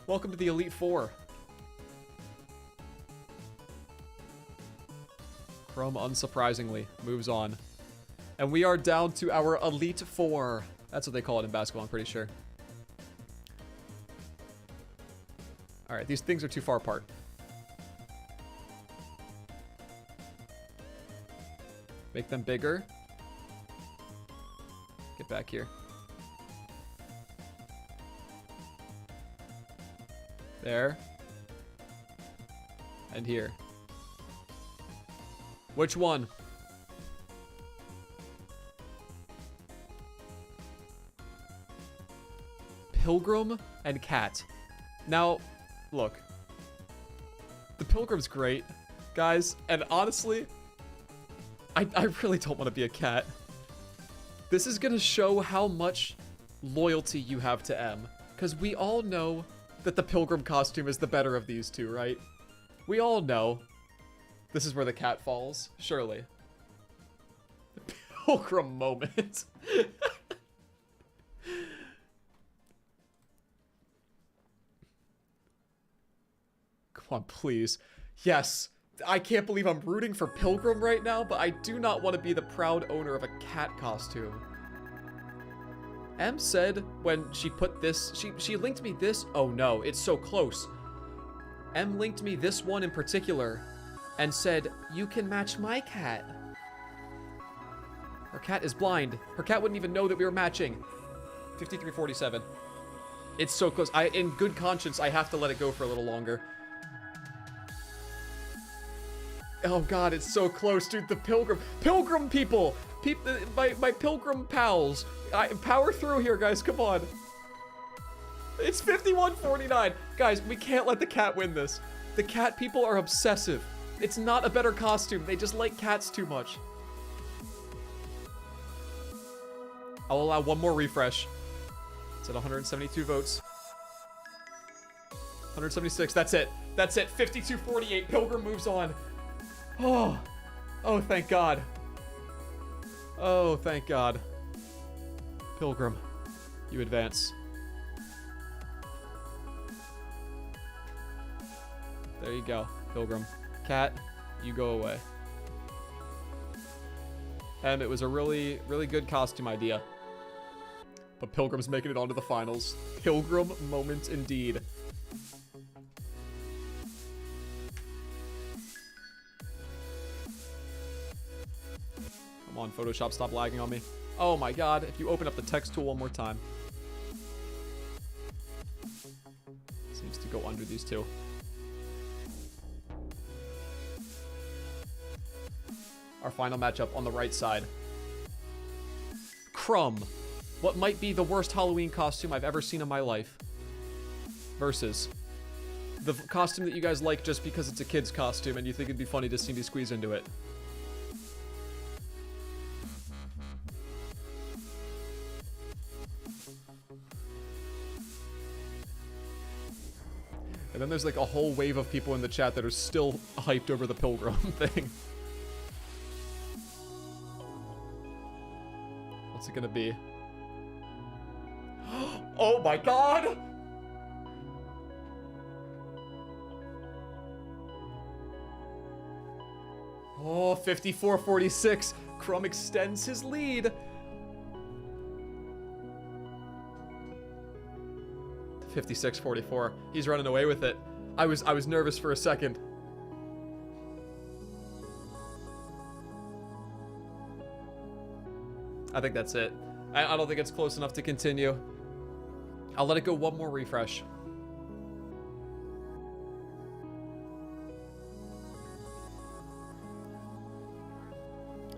welcome to the Elite Four. Crumb, unsurprisingly, moves on. And we are down to our Elite Four. That's what they call it in basketball, I'm pretty sure. Alright, these things are too far apart. Make them bigger. Get back here. There. And here. Which one? Pilgrim and Cat. Now, look. The Pilgrim's great, guys, and honestly, I really don't want to be a cat. This is gonna show how much loyalty you have to M, because we all know that the Pilgrim costume is the better of these two, right? We all know. This is where the cat falls, surely. The Pilgrim moment. Come on, please. Yes. I can't believe I'm rooting for Pilgrim right now, but I do not want to be the proud owner of a cat costume. M said when she put this, she linked me this. Oh no, it's so close. M linked me this one in particular and said, you can match my cat. Her cat is blind. Her cat wouldn't even know that we were matching. 53-47. It's so close. In good conscience, I have to let it go for a little longer. Oh god, it's so close, dude. The Pilgrim people! My Pilgrim pals. Power through here, guys. Come on. It's 51-49. Guys, we can't let the cat win this. The cat people are obsessive. It's not a better costume. They just like cats too much. I'll allow one more refresh. It's at 172 votes. 176. That's it. That's it. 52-48. Pilgrim moves on. Oh. Oh, thank God. Oh, thank God. Pilgrim, you advance. There you go, Pilgrim. Cat, you go away. It was a really, really good costume idea. But Pilgrim's making it onto the finals. Pilgrim moment indeed. Come on, Photoshop, stop lagging on me. Oh my God, if you open up the text tool one more time. Seems to go under these two. Our final matchup on the right side. Crumb. What might be the worst Halloween costume I've ever seen in my life. Versus the costume that you guys like just because it's a kid's costume and you think it'd be funny to see me squeeze into it. And then there's like a whole wave of people in the chat that are still hyped over the Pilgrim thing. What's it gonna be? Oh my God! Oh, 54-46. Crumb extends his lead. 56-44. He's running away with it. I was nervous for a second. I think that's it. I don't think it's close enough to continue. I'll let it go one more refresh.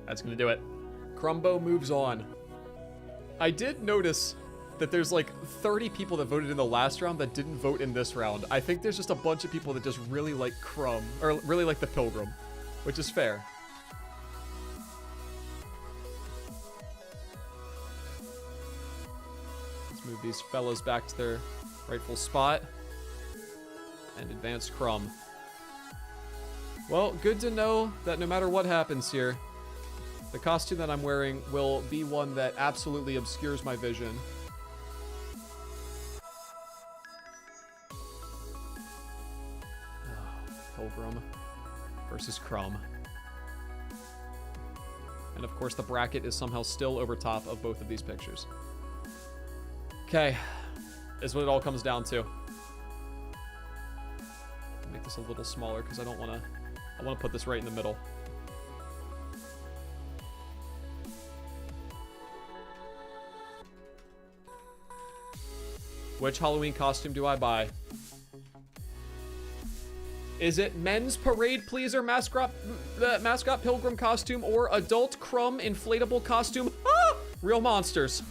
That's gonna do it. Crumbo moves on. I did notice that there's like 30 people that voted in the last round that didn't vote in this round. I think there's just a bunch of people that just really like Crumb, or really like the Pilgrim, which is fair. Let's move these fellas back to their rightful spot and advance Crumb. Well, good to know that no matter what happens here, the costume that I'm wearing will be one that absolutely obscures my vision. Pilgrim versus Crumb. And of course the bracket is somehow still over top of both of these pictures. Okay, is what it all comes down to. Make this a little smaller because I want to put this right in the middle. Which Halloween costume do I buy? Is it men's parade pleaser mascot Pilgrim costume or adult Crumb inflatable costume? Ah! Real monsters.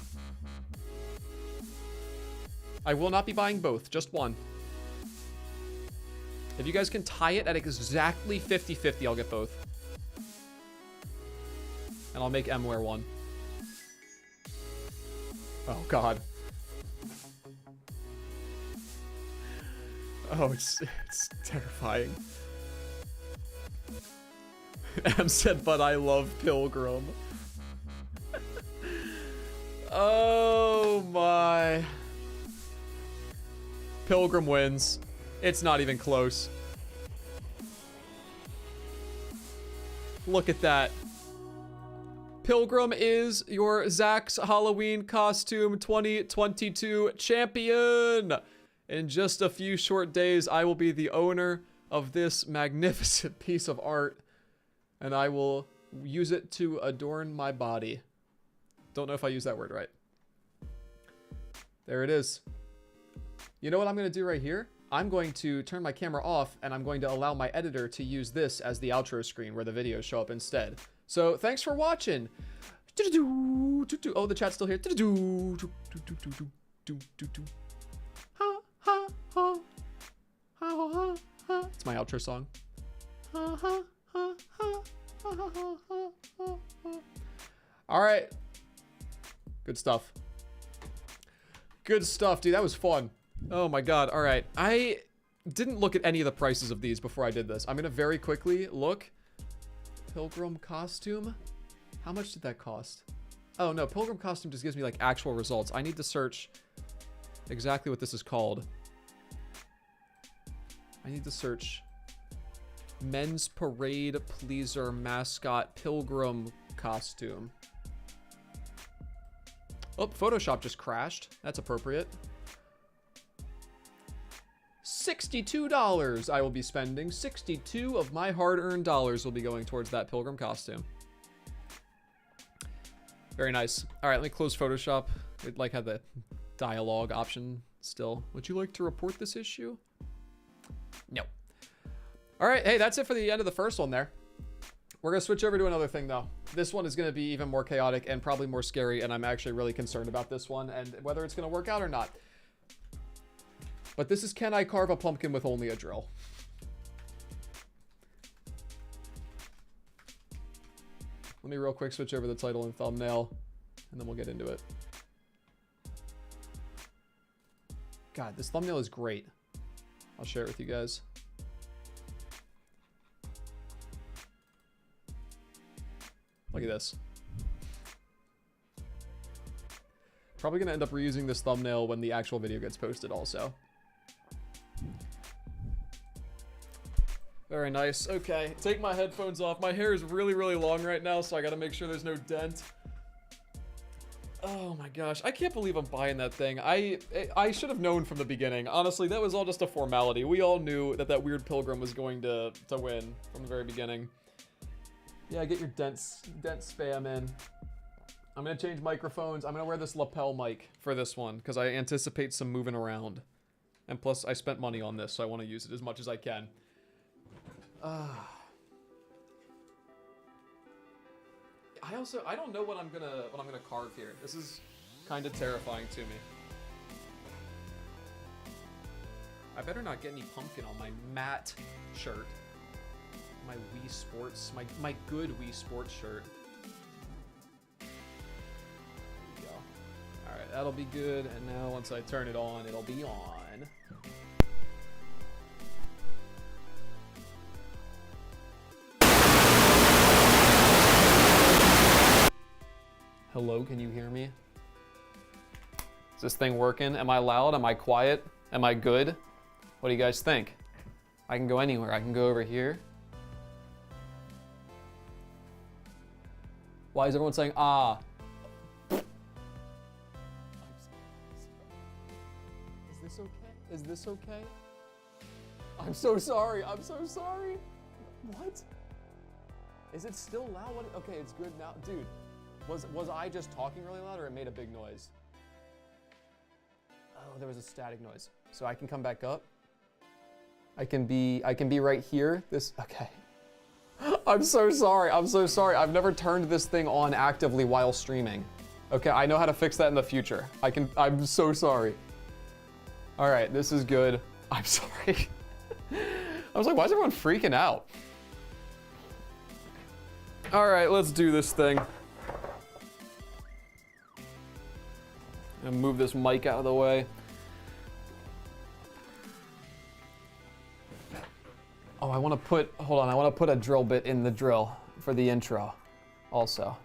I will not be buying both, just one. If you guys can tie it at exactly 50-50, I'll get both. And I'll make M wear one. Oh God. Oh, it's terrifying. M said, but I love Pilgrim. Oh my. Pilgrim wins. It's not even close. Look at that. Pilgrim is your Zach's Halloween costume 2022 champion. In just a few short days, I will be the owner of this magnificent piece of art, and I will use it to adorn my body. Don't know if I used that word right. There it is. You know what I'm going to do right here? I'm going to turn my camera off, and I'm going to allow my editor to use this as the outro screen where the videos show up instead. So, thanks for watching. Oh, the chat's still here. It's my outro song. All right. Good stuff. Good stuff, dude. That was fun. Oh my God. All right. didn't look at any of the prices of these before I did this. I'm gonna very quickly look. Pilgrim costume. How much did that cost? Oh no, Pilgrim costume just gives me like actual results. I need to search exactly what this is called. I need to search men's parade pleaser mascot Pilgrim costume. Oh, Photoshop just crashed. That's appropriate. $62 I will be spending. 62 of my hard-earned dollars will be going towards that Pilgrim costume. Very nice. All right, let me close Photoshop. It like had the dialogue option still. Would you like to report this issue? No. All right, hey, that's it for the end of the first one there. We're gonna switch over to another thing though. This one is gonna be even more chaotic and probably more scary, and I'm actually really concerned about this one and whether it's gonna work out or not. But this is, can I carve a pumpkin with only a drill? Let me real quick switch over the title and thumbnail, and then we'll get into it. God, this thumbnail is great. I'll share it with you guys. Look at this. Probably gonna end up reusing this thumbnail when the actual video gets posted also. Very nice. Okay, take my headphones off. My hair is really, really long right now, so I gotta make sure there's no dent. Oh my gosh, I can't believe I'm buying that thing. I should have known from the beginning. Honestly, that was all just a formality. We all knew that that weird pilgrim was going to win from the very beginning. Yeah, get your dent spam in. I'm gonna change microphones. I'm gonna wear this lapel mic for this one because I anticipate some moving around. And plus, I spent money on this, so I want to use it as much as I can. I don't know what I'm gonna carve here. This is kind of terrifying to me. I better not get any pumpkin on my matte shirt. My Wii Sports, my good Wii Sports shirt. There we go. All right, that'll be good. And now once I turn it on, it'll be on. Hello, can you hear me? Is this thing working? Am I loud? Am I quiet? Am I good? What do you guys think? I can go anywhere. I can go over here. Why is everyone saying, ah? Is this okay? Is this okay? I'm so sorry. I'm so sorry. What? Is it still loud? What? Okay, it's good now. Dude, was I just talking really loud or it made a big noise? Oh, there was a static noise. So I can come back up. I can be right here. Okay. I'm so sorry. I'm so sorry. I've never turned this thing on actively while streaming. Okay, I know how to fix that in the future. I'm so sorry. All right, this is good. I'm sorry. I was like, why is everyone freaking out? All right, let's do this thing. And move this mic out of the way. Oh, I want to put, hold on, I want to put a drill bit in the drill for the intro also.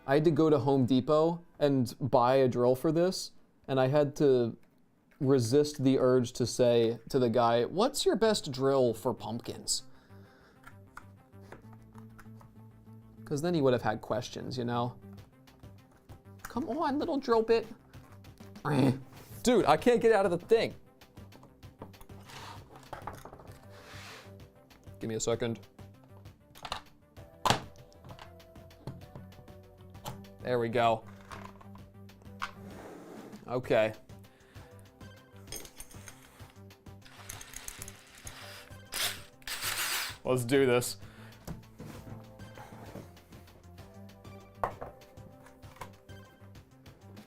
I had to go to Home Depot and buy a drill for this, and I had to resist the urge to say to the guy, what's your best drill for pumpkins? Because then he would have had questions, you know? Come on, little drill bit. Dude, I can't get out of the thing. Give me a second. There we go. Okay. Let's do this.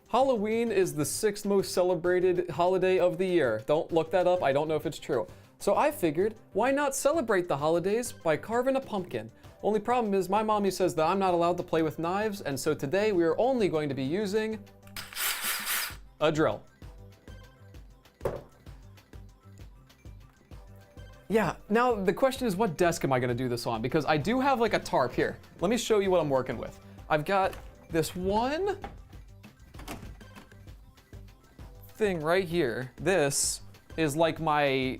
Halloween is the 6th most celebrated holiday of the year. Don't look that up, I don't know if it's true. So I figured, why not celebrate the holidays by carving a pumpkin? Only problem is my mommy says that I'm not allowed to play with knives, and so today we are only going to be using a drill. Yeah, now the question is, what desk am I gonna do this on? Because I do have like a tarp here. Let me show you what I'm working with. I've got this one thing right here. This is like my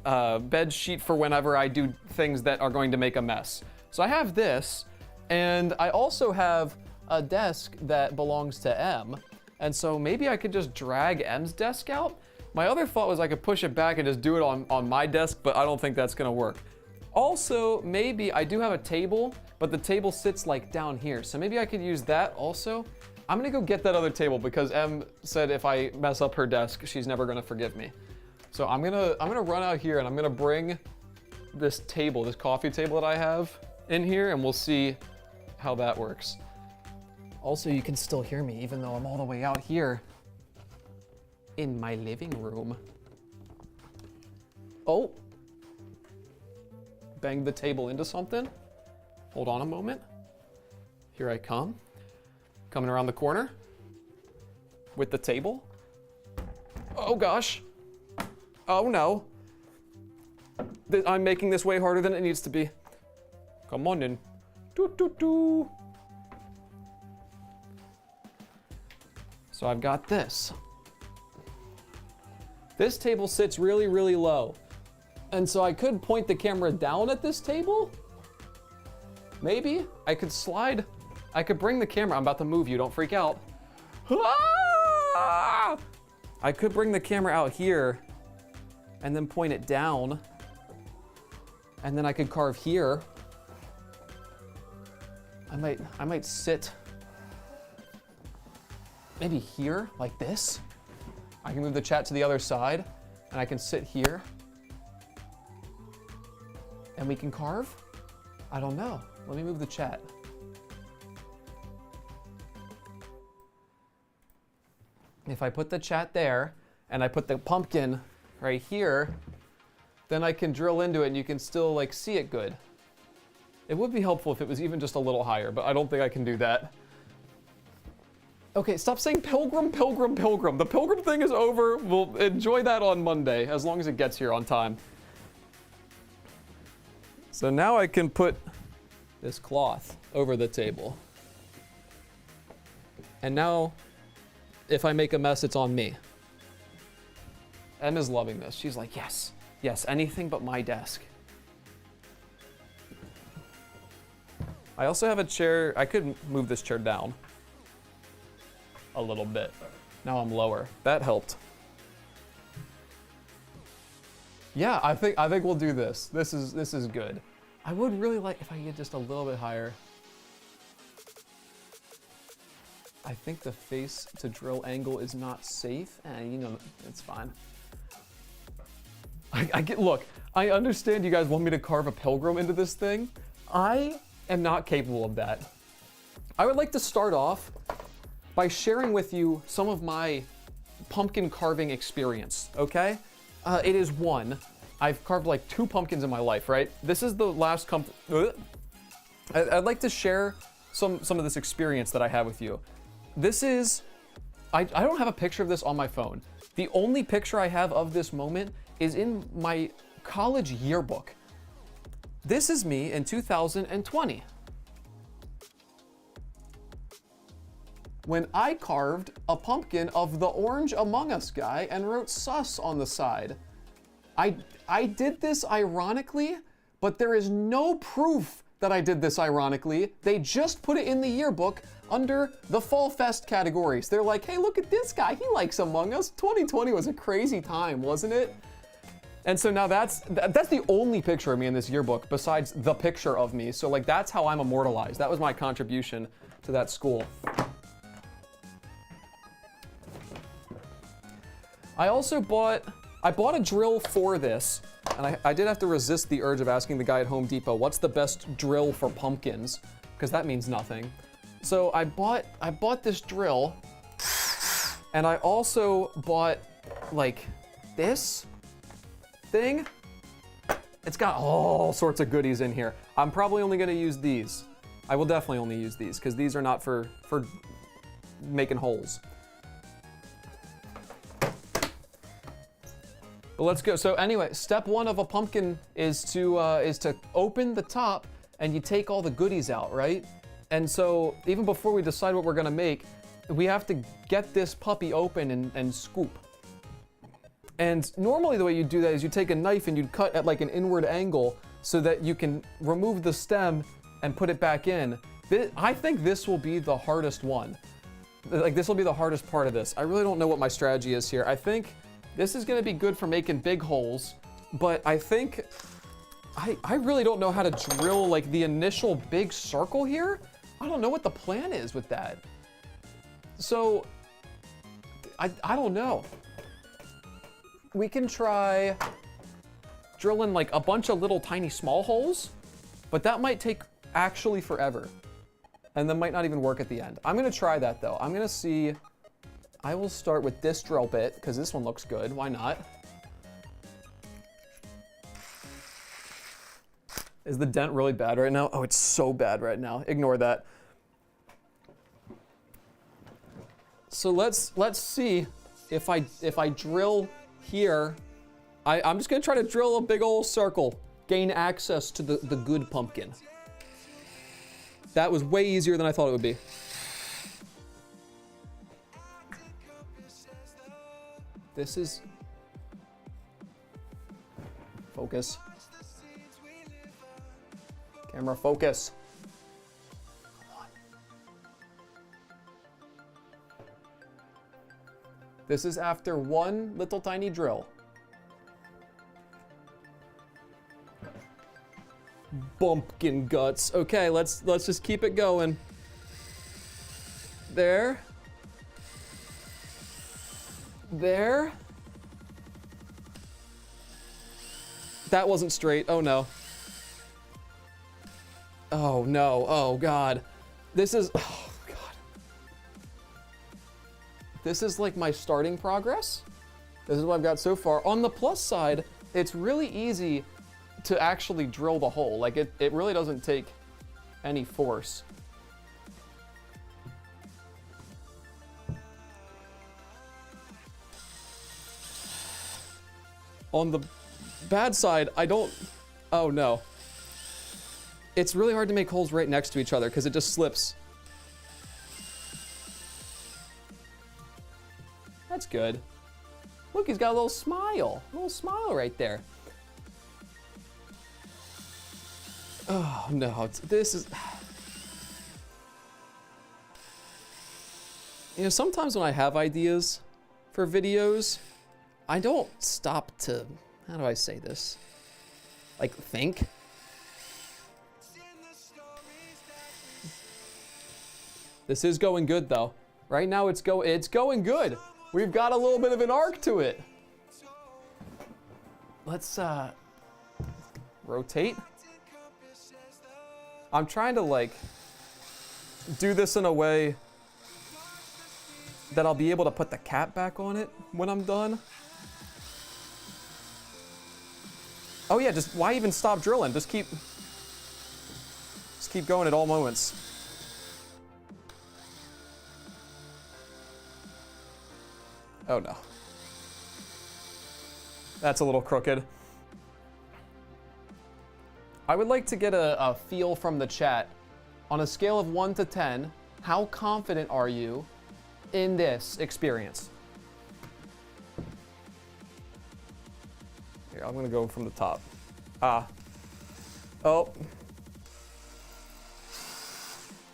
bed sheet for whenever I do things that are going to make a mess. So I have this, and I also have a desk that belongs to M. And so maybe I could just drag M's desk out. My other thought was I could push it back and just do it on my desk, but I don't think that's gonna work. Also, maybe I do have a table, but the table sits like down here. So maybe I could use that also. I'm gonna go get that other table because M said if I mess up her desk, she's never gonna forgive me. So I'm gonna run out here and I'm gonna bring this table, this coffee table that I have in here, and we'll see how that works. Also, you can still hear me even though I'm all the way out here in my living room. Oh, banged the table into something. Hold on a moment. Here I come. Coming around the corner with the table. Oh gosh. Oh no. I'm making this way harder than it needs to be. Come on in. Doo doo doo. So I've got this. This table sits really, really low. And so I could point the camera down at this table. Maybe I could slide. I could bring the camera. I'm about to move you, don't freak out. Ah! I could bring the camera out here and then point it down. And then I could carve here. I might sit maybe here, like this. I can move the chat to the other side, and I can sit here. And we can carve? I don't know. Let me move the chat. If I put the chat there, and I put the pumpkin right here, then I can drill into it and you can still like see it good. It would be helpful if it was even just a little higher, but I don't think I can do that. Okay, stop saying pilgrim, pilgrim, pilgrim. The pilgrim thing is over. We'll enjoy that on Monday, as long as it gets here on time. So now I can put this cloth over the table. And now, if I make a mess, it's on me. Emma's loving this. She's like, yes, yes, anything but my desk. I also have a chair. I could move this chair down a little bit. Now I'm lower. That helped. Yeah, I think we'll do this. This is good. I would really like if I get just a little bit higher. I think the face to drill angle is not safe, and you know, it's fine. Look, I understand you guys want me to carve a pilgrim into this thing. I am not capable of that. I would like to start off by sharing with you some of my pumpkin carving experience, okay? It is one. I've carved like 2 pumpkins in my life, right? This is the last I'd like to share some of this experience that I have with you. This is, I don't have a picture of this on my phone. The only picture I have of this moment is in my college yearbook. This is me in 2020. When I carved a pumpkin of the Orange Among Us guy and wrote sus on the side. I did this ironically, but there is no proof that I did this ironically. They just put it in the yearbook under the Fall Fest categories. They're like, hey, look at this guy, he likes Among Us. 2020 was a crazy time, wasn't it? And so now that's the only picture of me in this yearbook besides the picture of me. So like that's how I'm immortalized. That was my contribution to that school. I also bought a drill for this, and I did have to resist the urge of asking the guy at Home Depot, what's the best drill for pumpkins? Because that means nothing. So I bought this drill, and I also bought like this thing. It's got all sorts of goodies in here. I'm probably only gonna use these. I will definitely only use these because these are not for making holes. But let's go. So anyway, step one of a pumpkin is to open the top and you take all the goodies out, right? And so even before we decide what we're gonna make, we have to get this puppy open and scoop. And normally the way you do that is you take a knife and you'd cut at like an inward angle so that you can remove the stem and put it back in. I think this will be the hardest one. Like this will be the hardest part of this. I really don't know what my strategy is here. I think this is gonna be good for making big holes, but I think, I really don't know how to drill like the initial big circle here. I don't know what the plan is with that. So, I don't know. We can try drilling like a bunch of little tiny small holes, but that might take actually forever. And that might not even work at the end. I'm gonna try that though. I'm gonna see, I will start with this drill bit because this one looks good, why not? Is the dent really bad right now? Oh, it's so bad right now. Ignore that. So let's see if I drill here. I'm just gonna try to drill a big old circle, gain access to the good pumpkin. That was way easier than I thought it would be. This is, focus. Camera focus. Come on. This is after one little tiny drill. Bumpkin guts. Okay, let's just keep it going. There. There. That wasn't straight. Oh no. Oh no. Oh god. This is, oh god. This is like my starting progress. This is what I've got so far. On the plus side, it's really easy to actually drill the hole. Like it really doesn't take any force. On the bad side, I don't, oh no. It's really hard to make holes right next to each other because it just slips. That's good. Look, he's got a little smile right there. Oh no, this is, you know, sometimes when I have ideas for videos, I don't stop to, how do I say this? Like think. This is going good though. Right now it's going good. We've got a little bit of an arc to it. Let's rotate. I'm trying to like do this in a way that I'll be able to put the cap back on it when I'm done. Oh yeah, just why even stop drilling? Just keep going at all moments. Oh no. That's a little crooked. I would like to get a feel from the chat. On a scale of 1 to 10, how confident are you in this experience? Here, I'm gonna go from the top. Oh.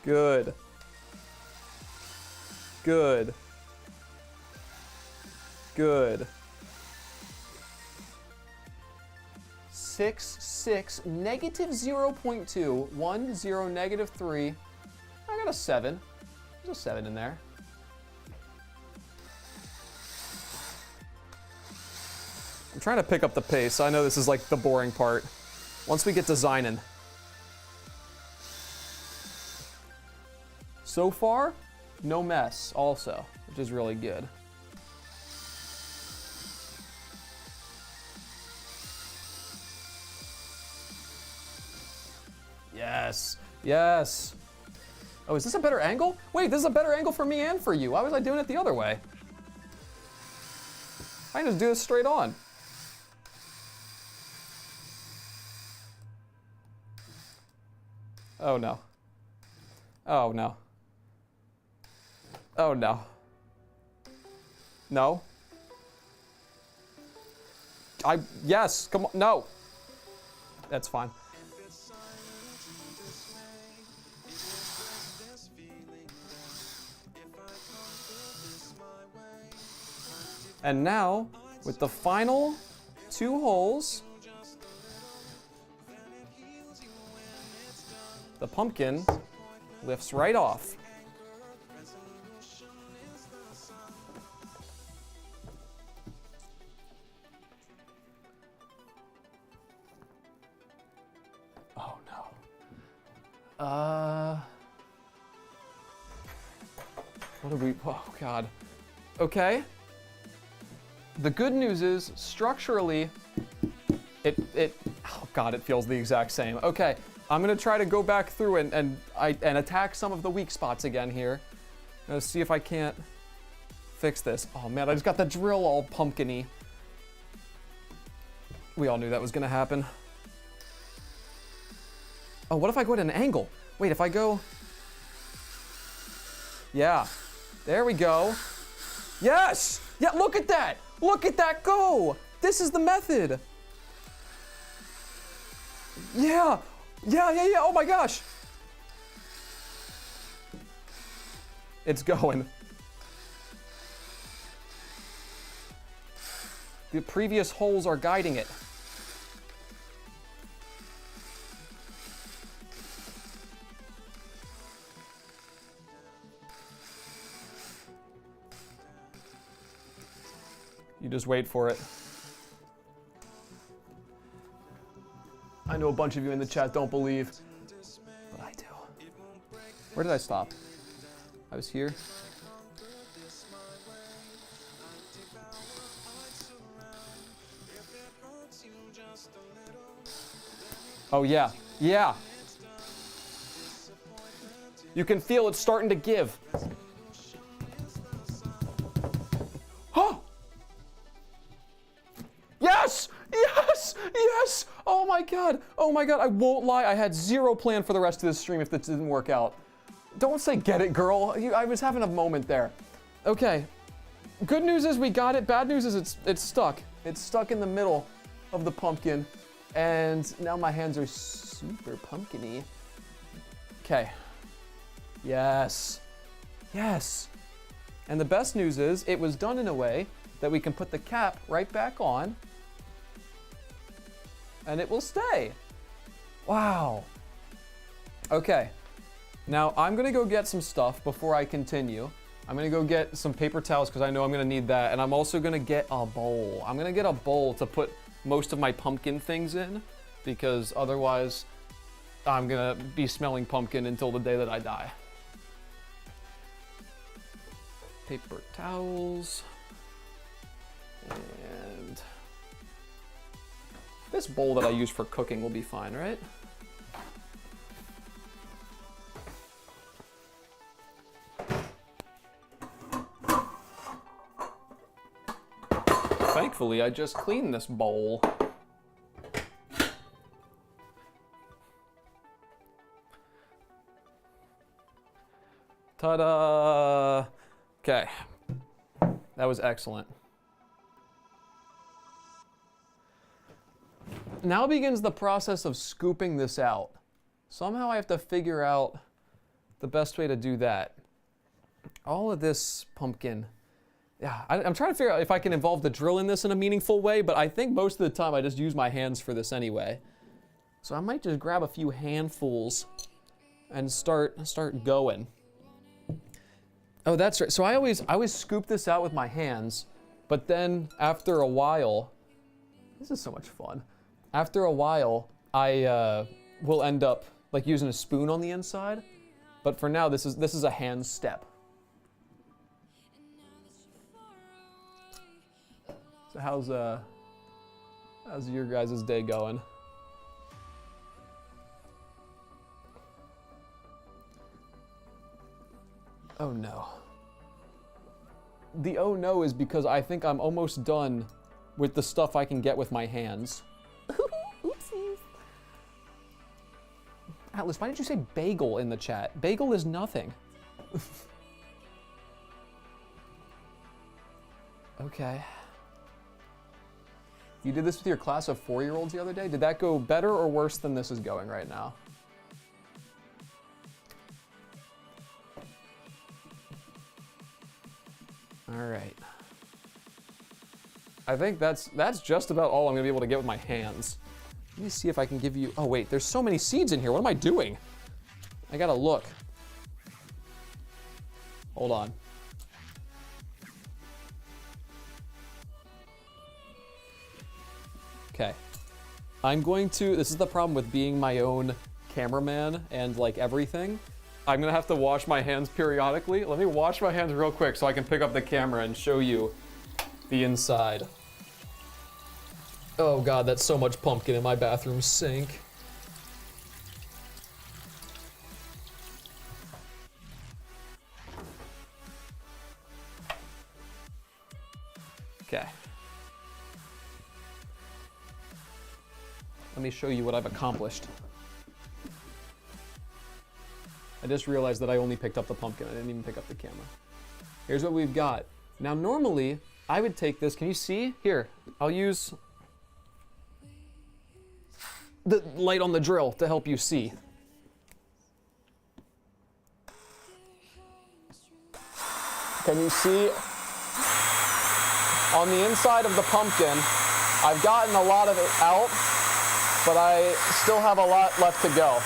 Good. Good. Good. 6, 6, negative 0.2, 1, 0, negative 3. I got a 7. There's a 7 in there. I'm trying to pick up the pace. I know this is like the boring part. Once we get designing. So far, no mess also, which is really good. Yes, yes. Oh, is this a better angle? Wait, this is a better angle for me and for you. Why was I doing it the other way? I can just do this straight on. Oh no. Oh no. Oh no. No. Yes, come on, no. That's fine. And now, with the final 2 holes, the pumpkin lifts right off. Oh no. What do we, oh God. Okay. The good news is, structurally, oh God, it feels the exact same. Okay, I'm gonna try to go back through and attack some of the weak spots again here. Let's see if I can't fix this. Oh man, I just got the drill all pumpkin-y. We all knew that was gonna happen. Oh, what if I go at an angle? Wait, if I go... Yeah, there we go. Yes! Yeah, look at that! Look at that go! This is the method! Yeah! Yeah, yeah, yeah, oh my gosh! It's going. The previous holes are guiding it. You just wait for it. I know a bunch of you in the chat don't believe, but I do. Where did I stop? I was here. Oh yeah, yeah. You can feel it starting to give. Oh! Yes! Yes! Yes! Oh my god! Oh my god, I won't lie, I had zero plan for the rest of this stream if this didn't work out. Don't say get it, girl. I was having a moment there. Okay. Good news is we got it. Bad news is it's stuck. It's stuck in the middle of the pumpkin. And now my hands are super pumpkin-y. Okay. Yes. Yes. And the best news is it was done in a way that we can put the cap right back on and it will stay. Wow. Okay. Now I'm gonna go get some stuff before I continue. I'm gonna go get some paper towels because I know I'm gonna need that. And I'm also gonna get a bowl. I'm gonna get a bowl to put most of my pumpkin things in because otherwise I'm gonna be smelling pumpkin until the day that I die. Paper towels. And this bowl that I use for cooking will be fine, right? Thankfully, I just cleaned this bowl. Ta-da! Okay, that was excellent. Now begins the process of scooping this out. Somehow I have to figure out the best way to do that. All of this pumpkin. Yeah, I'm trying to figure out if I can involve the drill in this in a meaningful way, but I think most of the time I just use my hands for this anyway. So I might just grab a few handfuls and start going. Oh, that's right. So I always scoop this out with my hands, but then after a while, this is so much fun. After a while, I will end up like using a spoon on the inside, but for now this is a hand step. So how's your guys' day going? Oh no. The oh no is because I think I'm almost done with the stuff I can get with my hands. Oopsies. Atlas, why did you say bagel in the chat? Bagel is nothing. Okay. You did this with your class of 4-year-olds the other day? Did that go better or worse than this is going right now? All right. I think that's just about all I'm gonna be able to get with my hands. Let me see if I can give you, oh wait, there's so many seeds in here. What am I doing? I gotta look. Hold on. Okay. I'm going to, this is the problem with being my own cameraman and like everything. I'm gonna have to wash my hands periodically. Let me wash my hands real quick so I can pick up the camera and show you the inside. Oh God, that's so much pumpkin in my bathroom sink. Okay. Let me show you what I've accomplished. I just realized that I only picked up the pumpkin. I didn't even pick up the camera. Here's what we've got. Now, normally, I would take this. Can you see? Here, I'll use the light on the drill to help you see. Can you see? On the inside of the pumpkin, I've gotten a lot of it out, but I still have a lot left to go.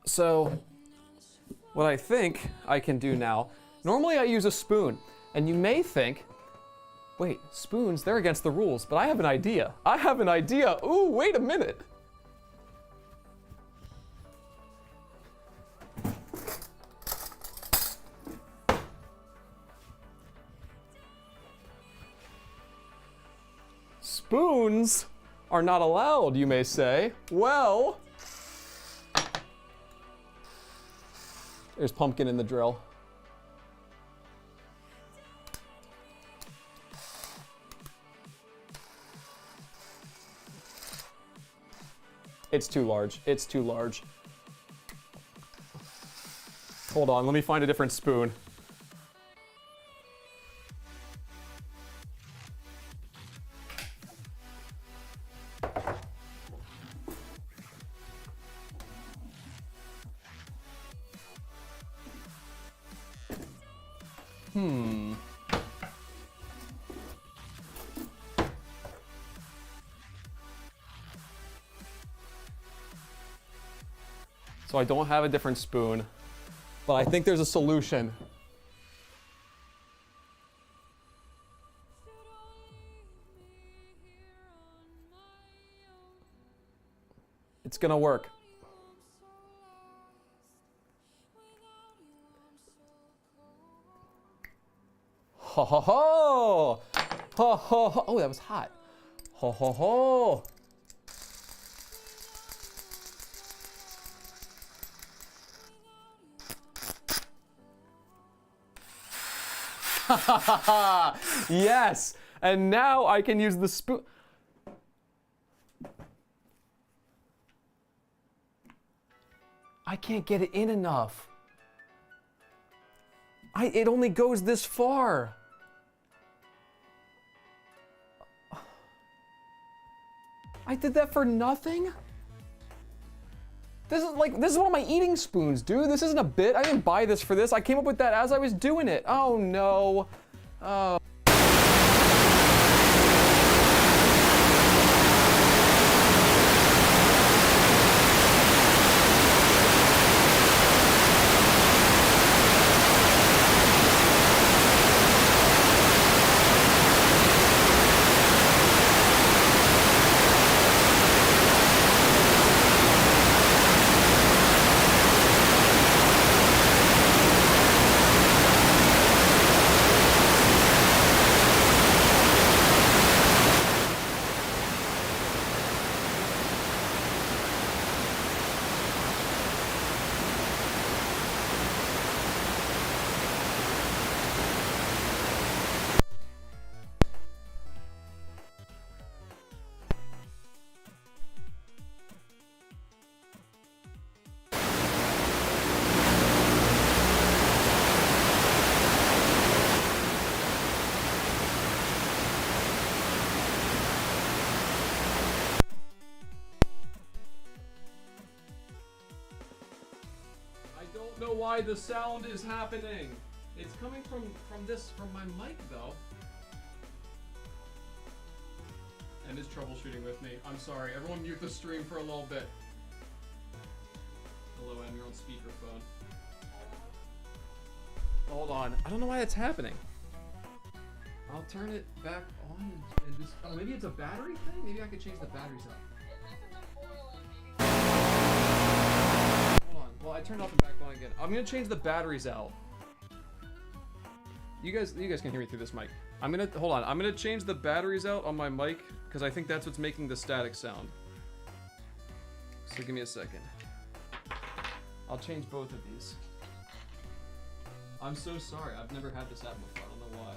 So, what I think I can do now, normally I use a spoon, and you may think, wait, spoons, they're against the rules, but I have an idea. I have an idea. Ooh, wait a minute. Spoons are not allowed, you may say. Well, there's pumpkin in the drill. It's too large. It's too large. Hold on, let me find a different spoon. So I don't have a different spoon, but I think there's a solution. It's gonna work. Ho ho ho! Ho ho ho! Oh, that was hot. Ho ho ho! Yes! And now I can use the spoon. I can't get it in enough. It only goes this far. I did that for nothing? This is one of my eating spoons, dude. This isn't a bit. I didn't buy this for this. I came up with that as I was doing it. Oh no. Oh. why the sound is happening. It's coming from my mic though. And is troubleshooting with me. I'm sorry. Everyone mute the stream for a little bit. Hello, Em, you're on speakerphone. Hold on. I don't know why that's happening. I'll turn it back on and just. Oh, maybe it's a battery thing? Maybe I could change the batteries up. Hold on. Well, I turned it off and back on again. I'm gonna change the batteries out. You guys can hear me through this mic. Hold on. I'm gonna change the batteries out on my mic because I think that's what's making the static sound. So give me a second. I'll change both of these. I'm so sorry. I've never had this happen before. I don't know why.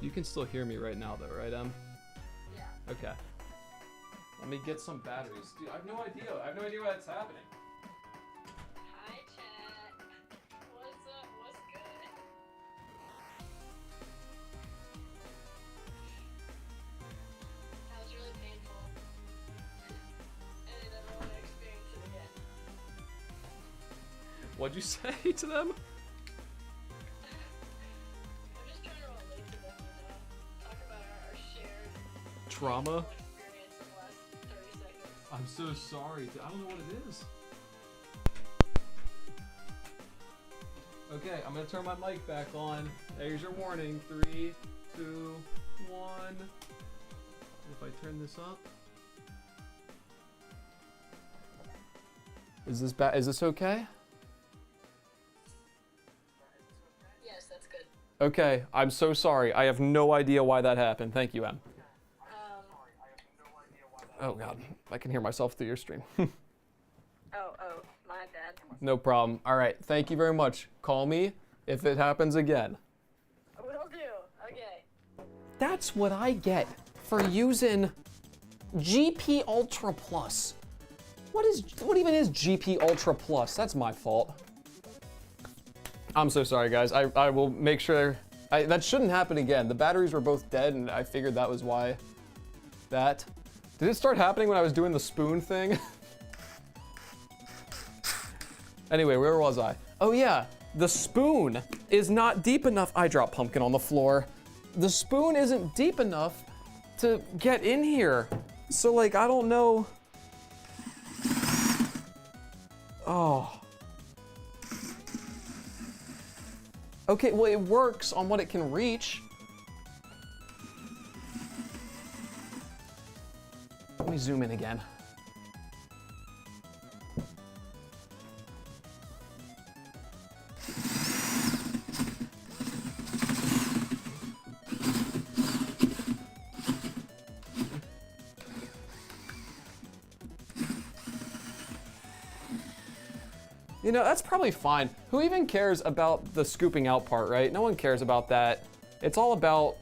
You can still hear me right now, though, right, Em? Yeah. Okay. Let me get some batteries. Dude, I have no idea. I have no idea why that's happening. Hi, chat. What's up? What's good? That was really painful. And I never want to experience it again. What'd you say to them? I'm just trying to relate to them, talk about our shared Trauma? experience in the last 30 seconds. I'm so sorry. I don't know what it is. Okay, I'm gonna turn my mic back on. There's your warning. 3, 2, 1. If I turn this up. Is this okay? Yes, that's good. Okay, I'm so sorry. I have no idea why that happened. Thank you, Em. Oh god, I can hear myself through your stream. Oh, my bad. No problem. All right, thank you very much. Call me if it happens again. Will do. Okay. That's what I get for using GP Ultra Plus. What even is GP Ultra Plus? That's my fault. I'm so sorry, guys. I will make sure. That shouldn't happen again. The batteries were both dead, and I figured that was why. That. Did it start happening when I was doing the spoon thing? Anyway, where was I? Oh yeah, the spoon is not deep enough. I dropped pumpkin on the floor. The spoon isn't deep enough to get in here. So like, I don't know. Oh. Okay, well it works on what it can reach. Let me zoom in again. You know, that's probably fine. Who even cares about the scooping out part, right? No one cares about that. It's all about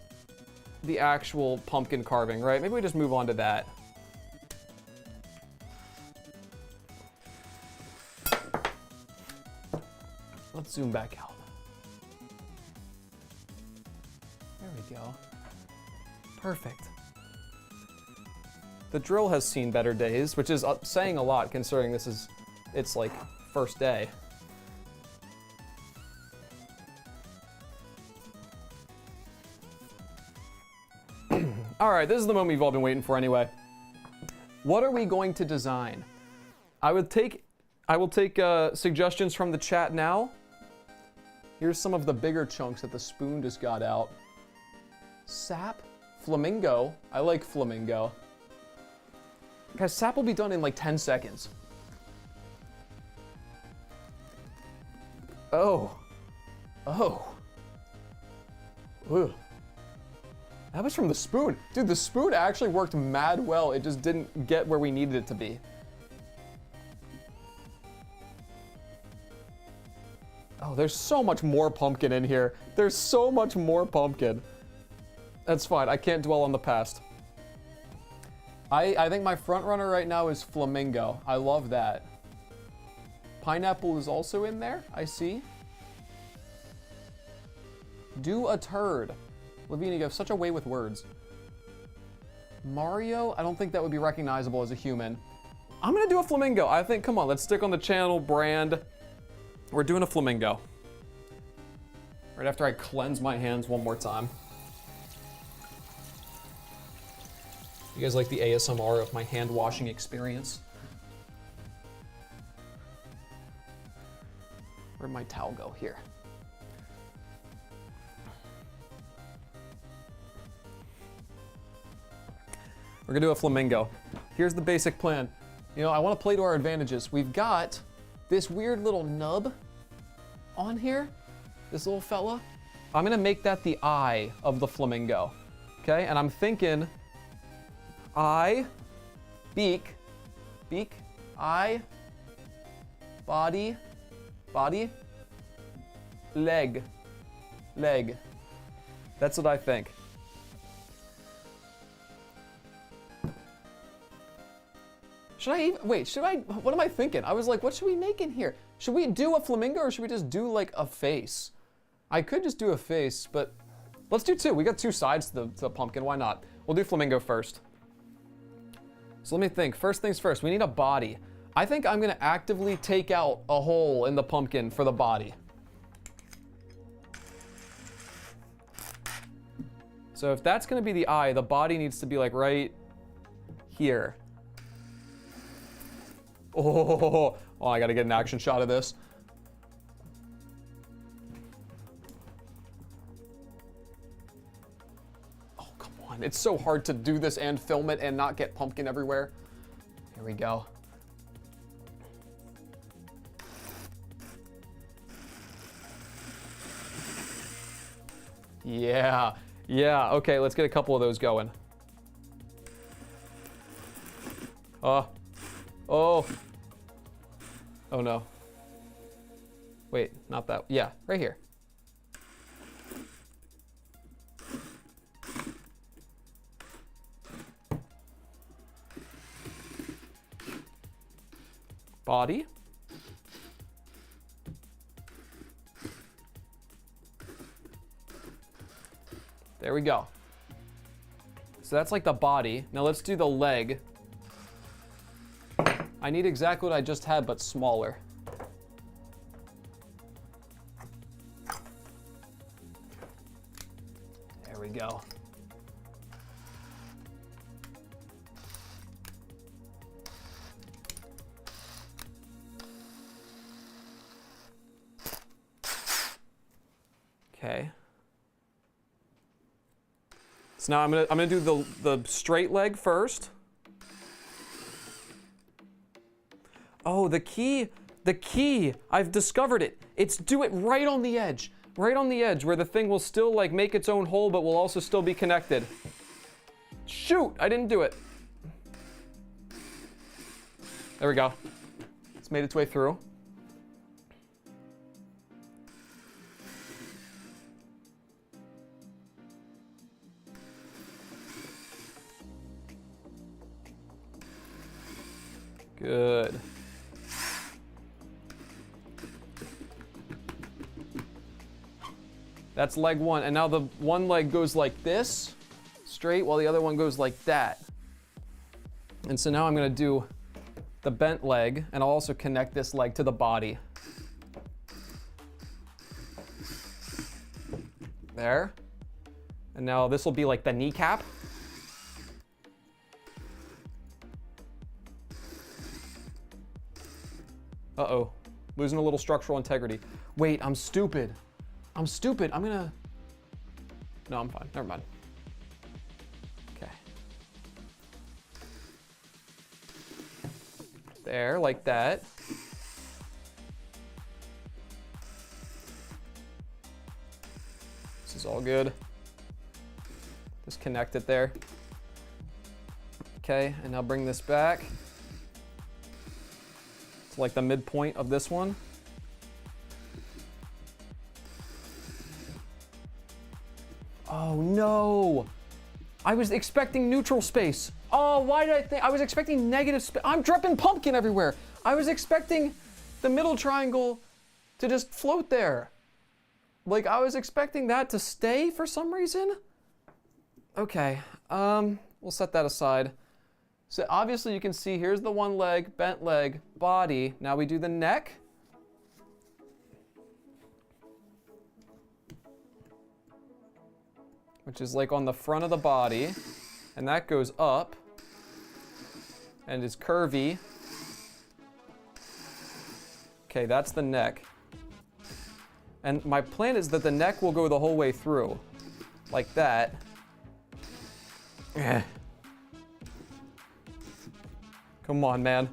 the actual pumpkin carving, right? Maybe we just move on to that. Let's zoom back out. There we go. Perfect. The drill has seen better days, which is saying a lot considering this is, it's like first day. All right, this is the moment you've all been waiting for anyway. What are we going to design? I will take suggestions from the chat now. Here's some of the bigger chunks that the spoon just got out. Sap, flamingo. I like flamingo. Guys, sap will be done in like 10 seconds. Oh. Oh. Ugh. That was from the spoon. Dude, the spoon actually worked mad well. It just didn't get where we needed it to be. Oh, there's so much more pumpkin in here. There's so much more pumpkin. That's fine. I can't dwell on the past. I think my front runner right now is flamingo. I love that. Pineapple is also in there. I see. Do a turd. Lavina, you have such a way with words. Mario, I don't think that would be recognizable as a human. I'm gonna do a flamingo. I think, come on, let's stick on the channel brand. We're doing a flamingo. Right after I cleanse my hands one more time. You guys like the ASMR of my hand washing experience? Where'd my towel go? Here. We're gonna do a flamingo. Here's the basic plan. You know, I wanna play to our advantages. We've got this weird little nub on here, this little fella. I'm gonna make that the eye of the flamingo, okay? And I'm thinking eye, beak, eye, body, leg. That's what I think. Should I even, wait, what am I thinking? I was like, what should we make in here? Should we do a flamingo or should we just do like a face? I could just do a face, but let's do two. We got two sides to the pumpkin, why not? We'll do flamingo first. So let me think, first things first, we need a body. I think I'm gonna actively take out a hole in the pumpkin for the body. So if that's gonna be the eye, the body needs to be like right here. Oh, I gotta get an action shot of this. Oh, come on. It's so hard to do this and film it and not get pumpkin everywhere. Here we go. Yeah, okay, let's get a couple of those going. Oh no. Wait, not that, yeah, right here. Body. There we go. So that's like the body. Now let's do the leg. I need exactly what I just had, but smaller. There we go. Okay. So now I'm gonna do the straight leg first. Oh, the key, I've discovered it. It's do it right on the edge where the thing will still like make its own hole, but will also still be connected. Shoot, I didn't do it. There we go. It's made its way through. Good. That's leg one, and now the one leg goes like this, straight, while the other one goes like that. And so now I'm gonna do the bent leg, and I'll also connect this leg to the body. There. And now this will be like the kneecap. Uh-oh, losing a little structural integrity. Wait, I'm stupid. I'm gonna, no, I'm fine, never mind. Okay. There, like that. This is all good. Just connect it there. Okay, and now bring this back. To like the midpoint of this one. Oh no! I was expecting neutral space. Oh, why did I think? I was expecting negative space. I'm dripping pumpkin everywhere. I was expecting the middle triangle to just float there. Like, I was expecting that to stay for some reason. Okay, we'll set that aside. So obviously you can see here's the one leg, bent leg, body. Now we do the neck. Which is like on the front of the body. And that goes up. And is curvy. Okay, that's the neck. And my plan is that the neck will go the whole way through. Like that. Come on, man.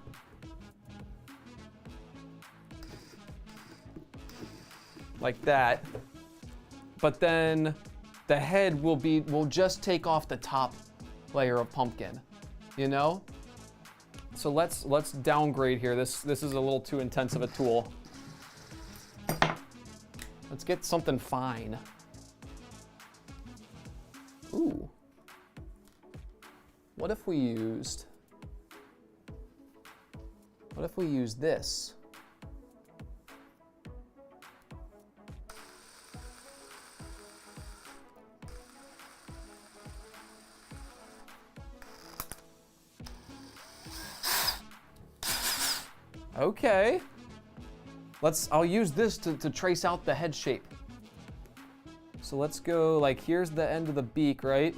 Like that. But then the head will just take off the top layer of pumpkin, you know? So let's downgrade here. This is a little too intense of a tool. Let's get something fine. Ooh. What if we used this? Okay. I'll use this to trace out the head shape. So let's go, like, here's the end of the beak, right?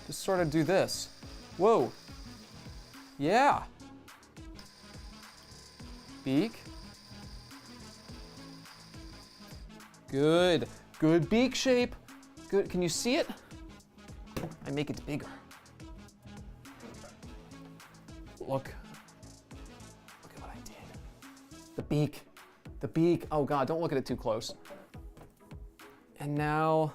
Just sort of do this. Whoa. Yeah. Beak. Good. Good beak shape. Good. Can you see it? I make it bigger. Look at what I did. The beak. The beak. Oh God, don't look at it too close. And now,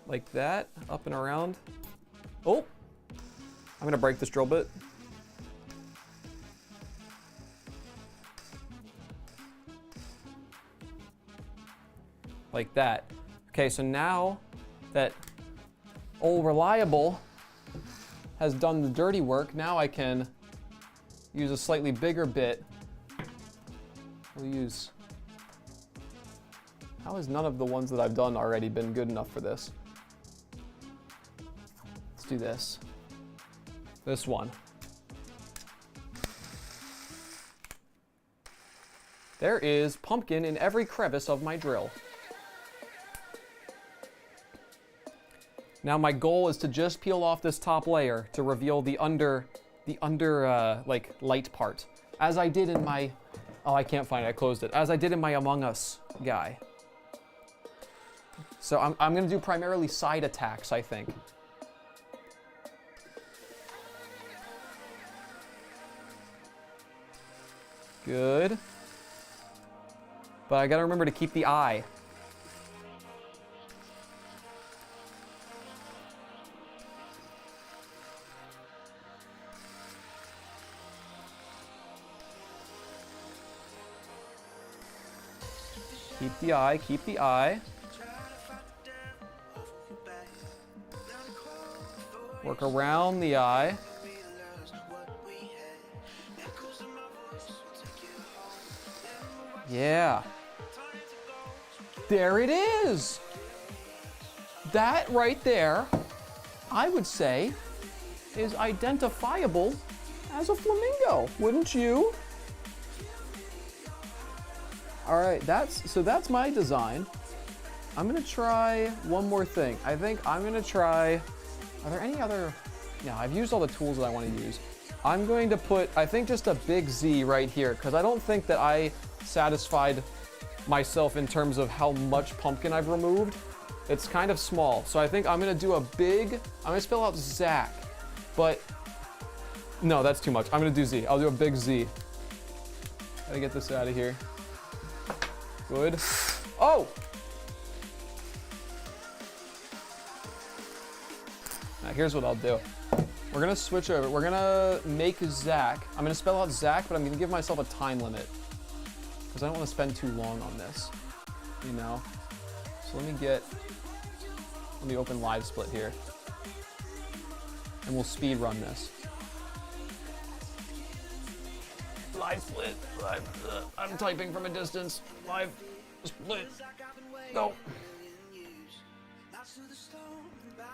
like that, up and around. Oh, I'm gonna break this drill bit. Like that. Okay, so now that old Reliable has done the dirty work, now I can use a slightly bigger bit. We'll use, how has none of the ones that I've done already been good enough for this? Let's do this. This one. There is pumpkin in every crevice of my drill. Now my goal is to just peel off this top layer to reveal the under like light part. As I did in my, oh, I can't find it, I closed it. As I did in my Among Us guy. So I'm gonna do primarily side attacks, I think. Good. But I gotta remember to keep the eye. Keep the eye, keep the eye. Work around the eye. Yeah. There it is. That right there, I would say, is identifiable as a flamingo, wouldn't you? All right, that's my design. I'm gonna try one more thing. I think I'm gonna try, are there any other, no, I've used all the tools that I wanna use. I'm going to put, I think, just a big Z right here, because I don't think that I satisfied myself in terms of how much pumpkin I've removed. It's kind of small, so I think I'm gonna do a big, I'm gonna spell out Zach, but no, that's too much. I'm gonna do Z, I'll do a big Z. Gotta get this out of here. Good. Oh! Now here's what I'll do. We're gonna switch over. We're gonna make Zach. I'm gonna spell out Zach, but I'm gonna give myself a time limit because I don't want to spend too long on this, you know? So let me open live split here and we'll speed run this. Live split. I'm typing from a distance. Live split. Go.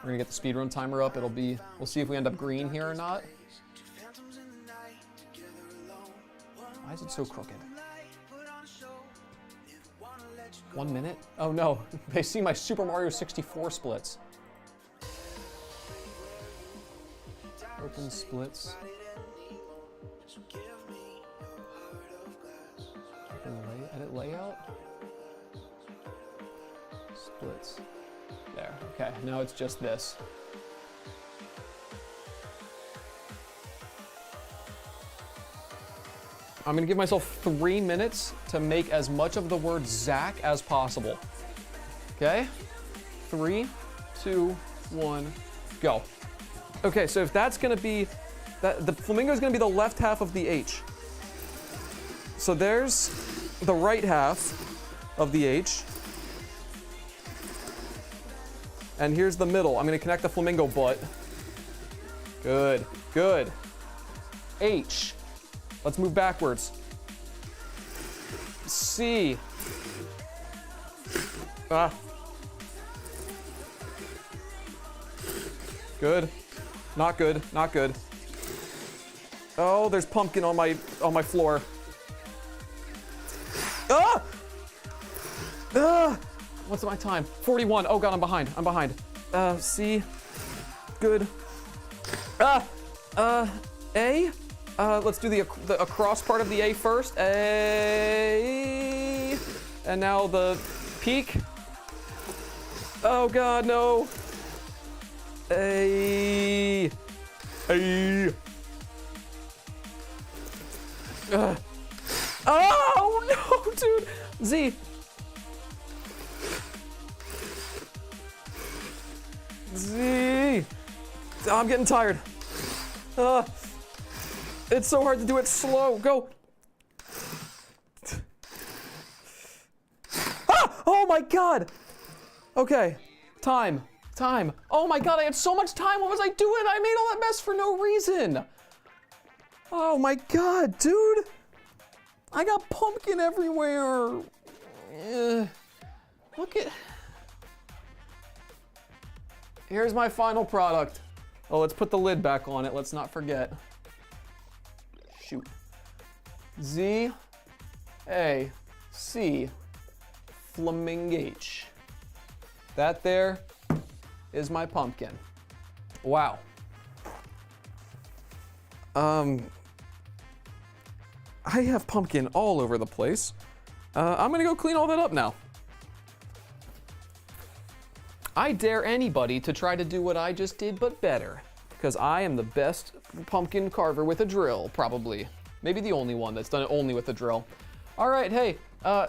We're gonna get the speedrun timer up. We'll see if we end up green here or not. Why is it so crooked? 1 minute? Oh no, they see my Super Mario 64 splits. Open splits. Edit layout. Splits. There, okay, now it's just this. I'm gonna give myself 3 minutes to make as much of the word Zach as possible. Okay? 3, 2, 1, go. Okay, so if that's gonna be, the flamingo is gonna be the left half of the H. So there's the right half of the H. And here's the middle. I'm gonna connect the flamingo butt. Good, good. H. Let's move backwards. C. Ah. Good. Not good, not good. Oh, there's pumpkin on my floor. Ah! Ah! What's my time? 41. Oh god, I'm behind. I'm behind. C. Good. A. Let's do the across part of the A first. A. And now the peak. Oh god, no. A. A. Oh no, dude. Z. Z. Oh, I'm getting tired. It's so hard to do it slow. Go. Ah! Oh my god. Okay. Time. Time. Oh my god, I had so much time. What was I doing? I made all that mess for no reason. Oh my god, dude. I got pumpkin everywhere. Look at... Here's my final product. Oh, let's put the lid back on it. Let's not forget. Shoot. Z, A, C, Flamingate. That there is my pumpkin. Wow. I have pumpkin all over the place. I'm gonna go clean all that up now. I dare anybody to try to do what I just did, but better. Because I am the best pumpkin carver with a drill, probably. Maybe the only one that's done it only with a drill. All right, hey,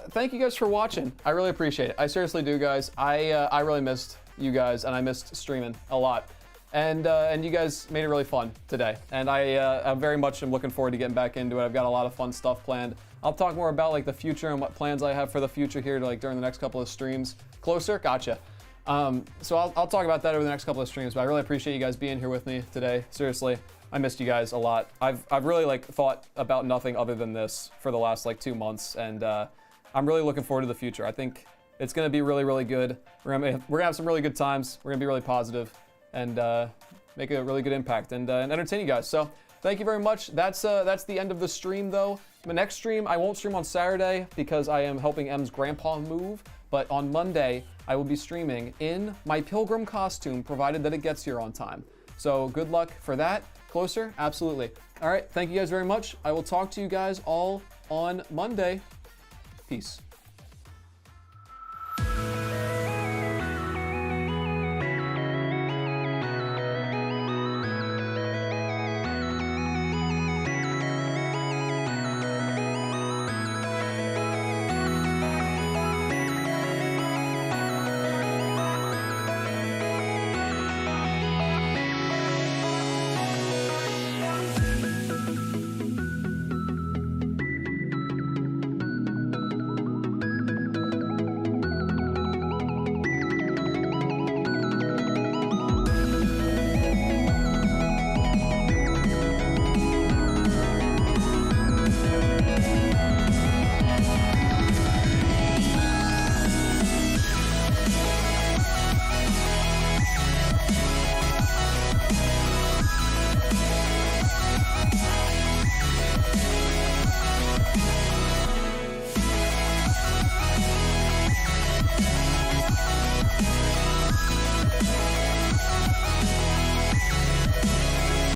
thank you guys for watching. I really appreciate it. I seriously do, guys. I really missed you guys, and I missed streaming a lot. And you guys made it really fun today. And I very much am looking forward to getting back into it. I've got a lot of fun stuff planned. I'll talk more about like the future and what plans I have for the future here, like during the next couple of streams. Closer? Gotcha. So I'll talk about that over the next couple of streams, but I really appreciate you guys being here with me today. Seriously, I missed you guys a lot. I've really like thought about nothing other than this for the last like 2 months, and I'm really looking forward to the future. I think it's gonna be really, really good. We're gonna have some really good times. We're gonna be really positive and make a really good impact and entertain you guys. So thank you very much. That's the end of the stream though. The next stream, I won't stream on Saturday because I am helping M's grandpa move, but on Monday, I will be streaming in my pilgrim costume, provided that it gets here on time. So good luck for that. Closer? Absolutely. All right, thank you guys very much. I will talk to you guys all on Monday. Peace.